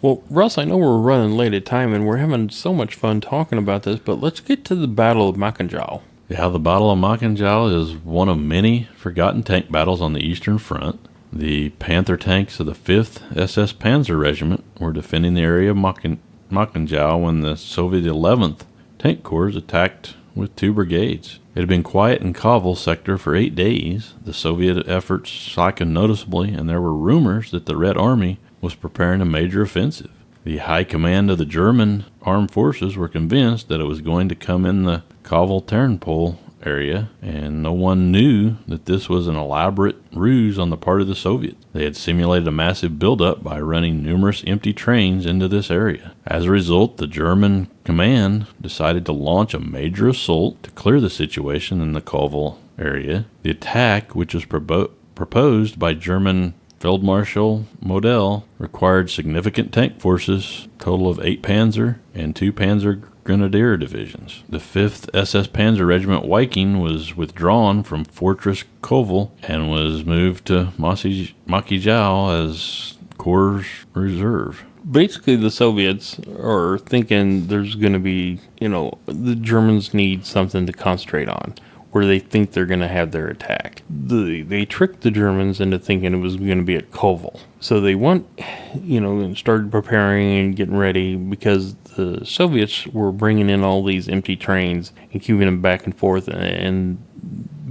Well, Russ, I know we're running late at time, and we're having so much fun talking about this, but let's get to the Battle of Maciejow. Yeah, the Battle of Maciejow is one of many forgotten tank battles on the Eastern Front. The Panther tanks of the 5th SS Panzer Regiment were defending the area of Maciejow when the Soviet 11th Tank Corps attacked with 2 brigades. It had been quiet in Kovel sector for 8 days. The Soviet efforts slackened noticeably, and there were rumors that the Red Army was preparing a major offensive. The high command of the German armed forces were convinced that it was going to come in the Kovel-Ternopil area, and no one knew that this was an elaborate ruse on the part of the Soviets. They had simulated a massive buildup by running numerous empty trains into this area. As a result, the German command decided to launch a major assault to clear the situation in the Kovel area. The attack, which was proposed by German Field Marshal Model, required significant tank forces, a total of 8 Panzer and 2 Panzer Grenadier divisions. The 5th SS Panzer Regiment Viking was withdrawn from Fortress Kovel and was moved to Maciejow as Corps Reserve. Basically, the Soviets are thinking there's going to be, the Germans need something to concentrate on, where they think they're going to have their attack. They tricked the Germans into thinking it was going to be at Kovel. So they went, and started preparing and getting ready, because the Soviets were bringing in all these empty trains and keeping them back and forth, and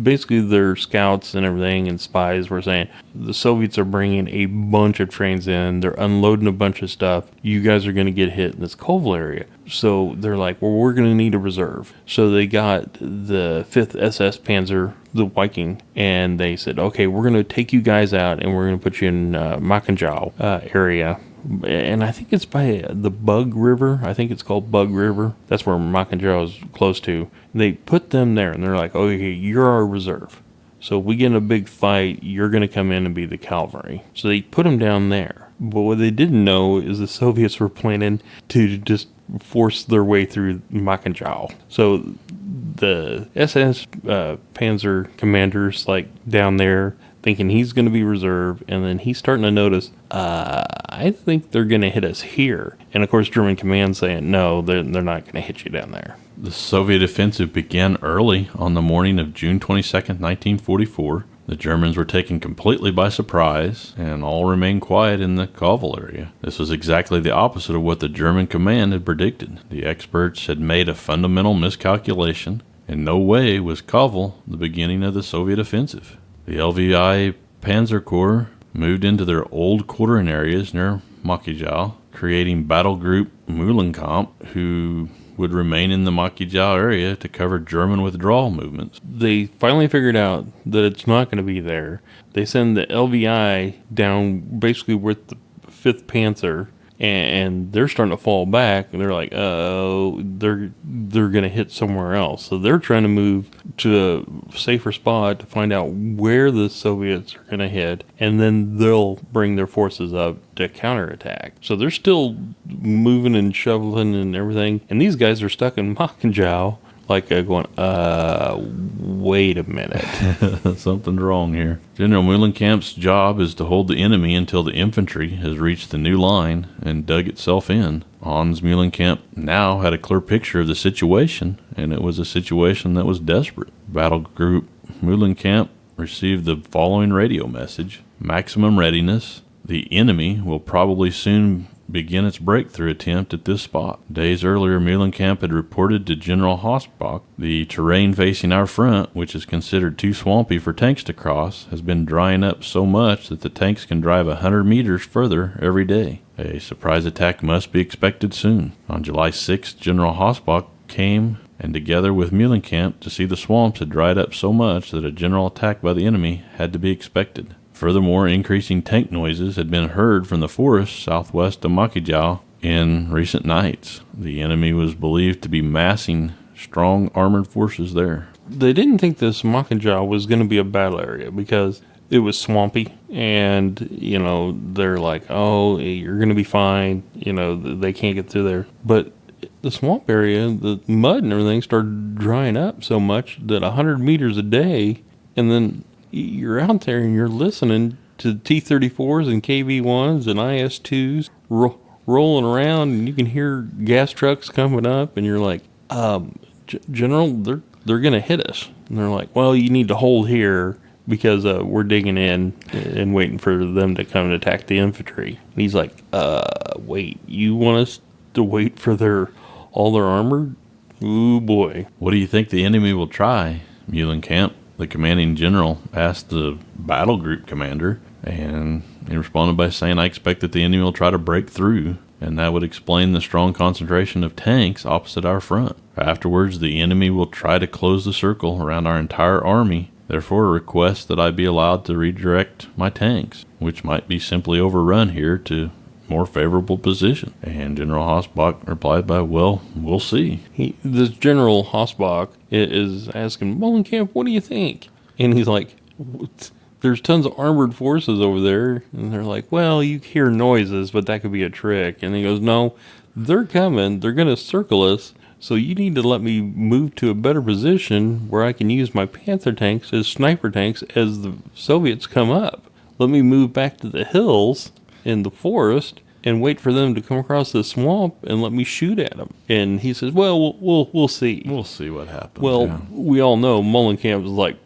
basically their scouts and everything and spies were saying the Soviets are bringing a bunch of trains in, they're unloading a bunch of stuff, you guys are going to get hit in this Kovel area. So they're like, well, we're going to need a reserve. So they got the 5th SS Panzer, the Viking, and they said, okay, we're going to take you guys out and we're going to put you in Maciejow area. And I think it's by the Bug River. I think it's called Bug River. That's where Maciejow is close to. They put them there, and they're like, okay, you're our reserve. So if we get in a big fight, you're going to come in and be the cavalry. So they put them down there. But what they didn't know is the Soviets were planning to just force their way through Maciejow. So the SS Panzer commander's like down there, thinking he's going to be reserve, and then he's starting to notice, I think they're going to hit us here. And of course, German command saying, no, they're not going to hit you down there. The Soviet offensive began early on the morning of June 22nd, 1944. The Germans were taken completely by surprise, and all remained quiet in the Kovel area. This was exactly the opposite of what the German command had predicted. The experts had made a fundamental miscalculation. In no way was Kovel the beginning of the Soviet offensive. The LVI Panzer Corps moved into their old quartering areas near Maciejow, creating Battle Group Mühlenkamp, who would remain in the Maciejow area to cover German withdrawal movements. They finally figured out that it's not going to be there. They send the LVI down basically with the 5th Panther, and they're starting to fall back, and they're like, oh, they're going to hit somewhere else. So they're trying to move to a safer spot to find out where the Soviets are going to hit, and then they'll bring their forces up to counterattack. So they're still moving and shoveling and everything, and these guys are stuck in Maciejow going, wait a minute. Something's wrong here. General Muhlenkamp's job is to hold the enemy until the infantry has reached the new line and dug itself in. Hans Muhlenkamp now had a clear picture of the situation, and it was a situation that was desperate. Battle Group Muhlenkamp received the following radio message: maximum readiness. The enemy will probably soon begin its breakthrough attempt at this spot. Days earlier, Muhlenkamp had reported to General Hossbach, the terrain facing our front, which is considered too swampy for tanks to cross, has been drying up so much that the tanks can drive 100 meters further every day. A surprise attack must be expected soon. On July 6th, General Hossbach came and together with Muhlenkamp to see the swamps had dried up so much that a general attack by the enemy had to be expected. Furthermore, increasing tank noises had been heard from the forest southwest of Maciejow in recent nights. The enemy was believed to be massing strong armored forces there. They didn't think this Maciejow was going to be a battle area because it was swampy, and, they're like, oh, you're going to be fine. They can't get through there. But the swamp area, the mud and everything started drying up so much that 100 meters a day, and then you're out there and you're listening to T-34s and KV-1s and IS-2s rolling around, and you can hear gas trucks coming up, and you're like, General, they're going to hit us. And they're like, well, you need to hold here because we're digging in and waiting for them to come and attack the infantry. And he's like, wait, you want us to wait for all their armor? Ooh, boy. What do you think the enemy will try? Muhlenkamp, the commanding general, asked the battle group commander, and he responded by saying, I expect that the enemy will try to break through, and that would explain the strong concentration of tanks opposite our front. Afterwards, the enemy will try to close the circle around our entire army, therefore request that I be allowed to redirect my tanks, which might be simply overrun here to more favorable position. And General Hossbach replied by, well, we'll see. This General Hossbach is asking, Muhlenkamp, what do you think? And he's like, there's tons of armored forces over there. And they're like, well, you hear noises, but that could be a trick. And he goes, no, they're coming. They're going to circle us. So you need to let me move to a better position where I can use my Panther tanks as sniper tanks as the Soviets come up. Let me move back to the hills in the forest and wait for them to come across the swamp and let me shoot at them. And he says, well, we'll see. We'll see what happens. Well, we all know Muhlenkamp was like,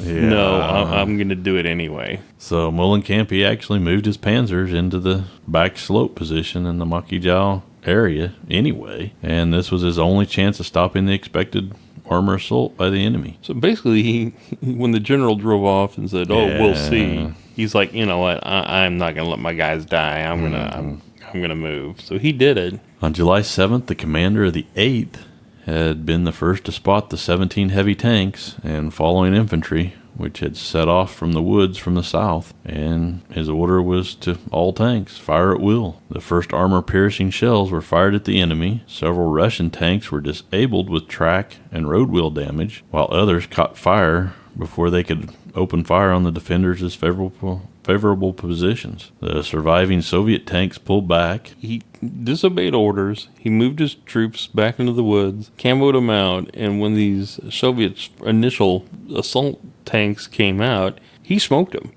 no, I'm going to do it anyway. So Muhlenkamp, he actually moved his panzers into the back slope position in the Maciejow area anyway, and this was his only chance of stopping the expected armor assault by the enemy. So basically, when the general drove off and said, we'll see, he's like, you know what, I'm not going to let my guys die. I'm gonna move. So he did it. On July 7th, the commander of the 8th had been the first to spot the 17 heavy tanks and following infantry, which had set off from the woods from the south, and his order was to all tanks, fire at will. The first armor-piercing shells were fired at the enemy. Several Russian tanks were disabled with track and road wheel damage, while others caught fire before they could open fire on the defenders' favorable positions. The surviving Soviet tanks pulled back. He disobeyed orders. He moved his troops back into the woods, camoed them out, and when these Soviets' initial assault tanks came out, he smoked them.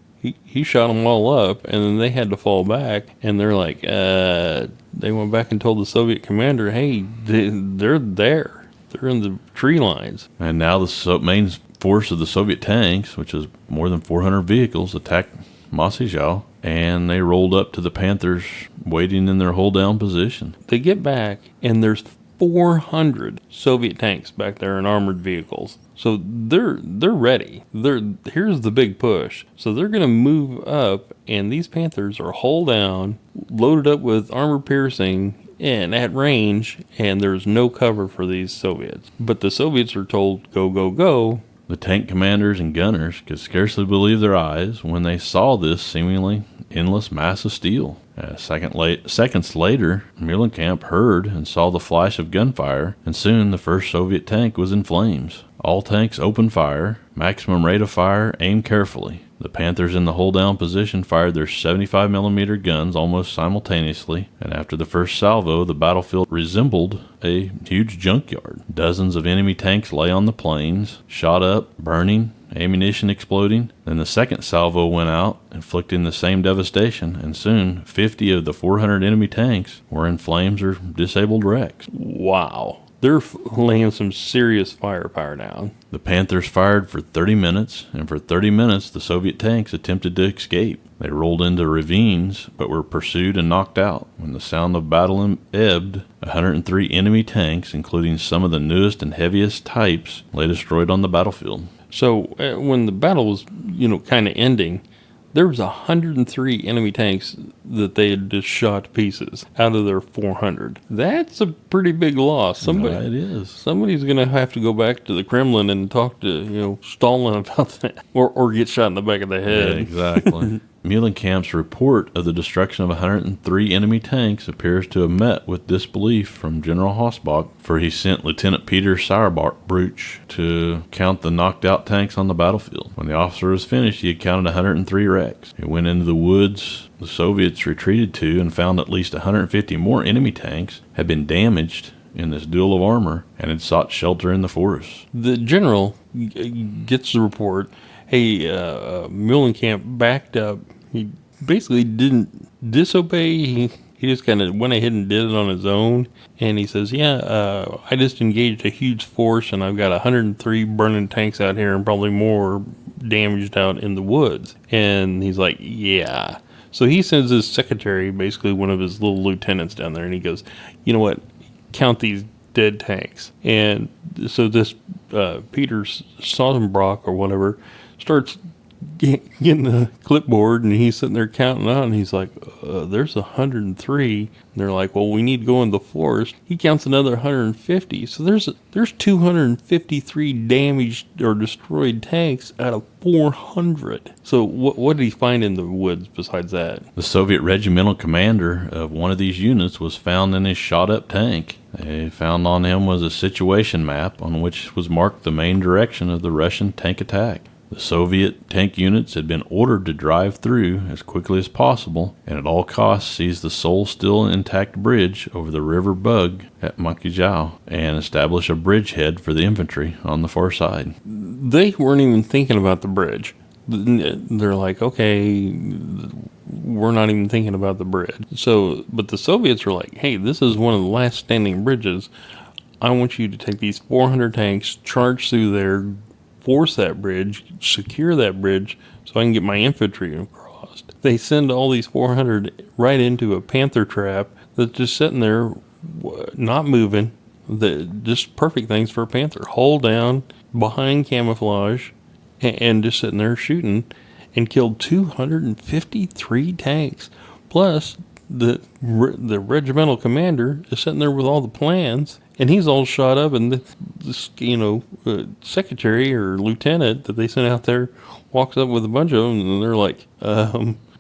He shot them all up, and then they had to fall back, and they're like, they went back and told the Soviet commander, hey, they're there. They're in the tree lines. And now the main force of the Soviet tanks, which is more than 400 vehicles, attacked Maciejow, and they rolled up to the Panthers waiting in their hold-down position. They get back, and there's 400 Soviet tanks back there in armored vehicles. So they're ready. Here's the big push. So they're going to move up, and these Panthers are hull down, loaded up with armor piercing, and at range, and there's no cover for these Soviets. But the Soviets are told, go, go, go. The tank commanders and gunners could scarcely believe their eyes when they saw this seemingly endless mass of steel. Seconds later, Muhlenkamp heard and saw the flash of gunfire, and soon the first Soviet tank was in flames. All tanks opened fire, maximum rate of fire, aimed carefully. The Panthers in the hold-down position fired their 75mm guns almost simultaneously, and after the first salvo, the battlefield resembled a huge junkyard. Dozens of enemy tanks lay on the plains, shot up, burning, ammunition exploding. Then the second salvo went out, inflicting the same devastation, and soon 50 of the 400 enemy tanks were in flames or disabled wrecks. Wow. They're laying some serious firepower down. The Panthers fired for 30 minutes, and for 30 minutes the Soviet tanks attempted to escape. They rolled into ravines, but were pursued and knocked out. When the sound of battle ebbed, 103 enemy tanks, including some of the newest and heaviest types, lay destroyed on the battlefield. So when the battle was, kind of ending, there was 103 enemy tanks that they had just shot to pieces out of their 400. That's a pretty big loss. It is. Somebody's going to have to go back to the Kremlin and talk to, Stalin about that, or get shot in the back of the head. Yeah, exactly. Muhlenkamp's report of the destruction of 103 enemy tanks appears to have met with disbelief from General Hossbach, for he sent Lieutenant Peter Sauerbruch to count the knocked-out tanks on the battlefield. When the officer was finished, he had counted 103 wrecks. He went into the woods the Soviets retreated to and found at least 150 more enemy tanks had been damaged in this duel of armor and had sought shelter in the forest. The general gets the report, hey, Muhlenkamp backed up. He basically didn't disobey. He just kind of went ahead and did it on his own. And he says, I just engaged a huge force, and I've got 103 burning tanks out here and probably more damaged out in the woods. And he's like, yeah. So he sends his secretary, basically one of his little lieutenants down there, and he goes, you know what, count these dead tanks. And so this Peter Sauerbruch or whatever starts getting the clipboard, and he's sitting there counting out, and he's like, there's 103. And they're like, well, we need to go in the forest. He counts another 150. So there's 253 damaged or destroyed tanks out of 400. So what did he find in the woods besides that? The Soviet regimental commander of one of these units was found in his shot-up tank. They found on him was a situation map on which was marked the main direction of the Russian tank attack. The Soviet tank units had been ordered to drive through as quickly as possible and at all costs seize the sole still intact bridge over the river Bug at Maciejow and establish a bridgehead for the infantry on the far side. They weren't even thinking about the bridge. They're like, okay, we're not even thinking about the bridge. But the Soviets were like, hey, this is one of the last standing bridges. I want you to take these 400 tanks, charge through there, force that bridge, secure that bridge so I can get my infantry across. They send all these 400 right into a Panther trap that's just sitting there, not moving. Just perfect things for a Panther. Hold down, behind camouflage, and just sitting there shooting, and killed 253 tanks. Plus, the regimental commander is sitting there with all the plans, and he's all shot up, and this secretary or lieutenant that they sent out there walks up with a bunch of them, and they're like,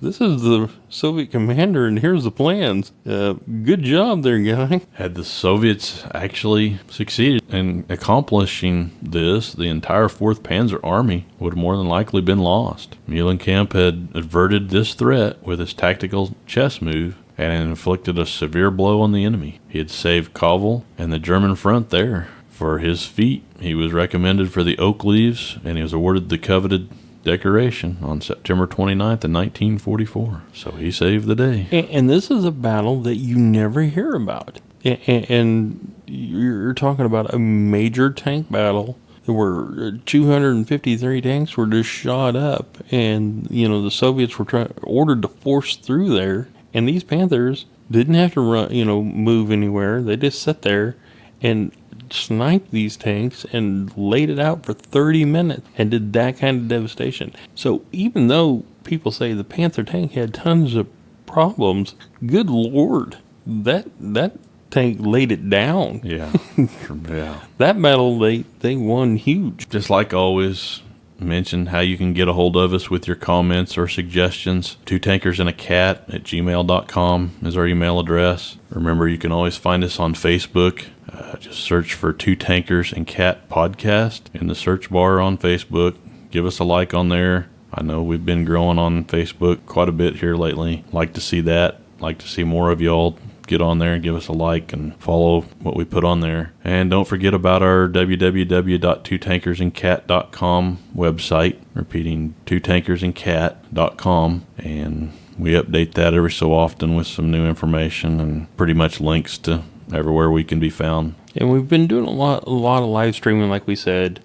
this is the Soviet commander, and here's the plans. Good job there, guy. Had the Soviets actually succeeded in accomplishing this, the entire 4th Panzer Army would have more than likely been lost. Muhlenkamp had averted this threat with his tactical chess move and inflicted a severe blow on the enemy. He had saved Kovel and the German front there. For his feat, he was recommended for the Oak Leaves, and he was awarded the coveted decoration on September 29th of 1944. So he saved the day. And this is a battle that you never hear about. And you're talking about a major tank battle. There were 253 tanks were just shot up, and the Soviets were ordered to force through there. And these Panthers didn't have to run, move anywhere. They just sat there and sniped these tanks and laid it out for 30 minutes and did that kind of devastation. So even though people say the Panther tank had tons of problems, good Lord, that tank laid it down. Yeah. Yeah. That battle, they won huge. Just like always, mention how you can get a hold of us with your comments or suggestions. 2tankersandAcat@gmail.com is our email address. Remember, you can always find us on Facebook. Just search for 2 Tankers and Cat Podcast in the search bar on Facebook. Give us a like on there. I know we've been growing on Facebook quite a bit here lately. Like to see that. Like to see more of y'all get on there and give us a like and follow what we put on there. And don't forget about our www.twotankersandcat.com website. Repeating, twotankersandcat.com. And we update that every so often with some new information and pretty much links to everywhere we can be found. And we've been doing a lot of live streaming, like we said.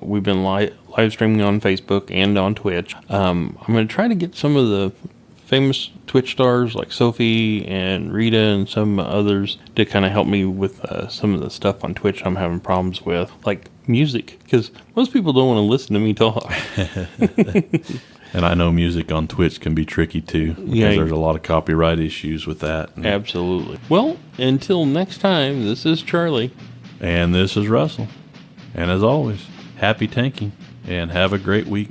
We've been live streaming on Facebook and on Twitch. I'm going to try to get some of the famous Twitch stars like Sophie and Rita and some others to kind of help me with some of the stuff on Twitch I'm having problems with, like music, because most people don't want to listen to me talk. And I know music on Twitch can be tricky too, because there's a lot of copyright issues with that. Absolutely. Well, until next time, this is Charlie. And this is Russell. And as always, happy tanking and have a great week.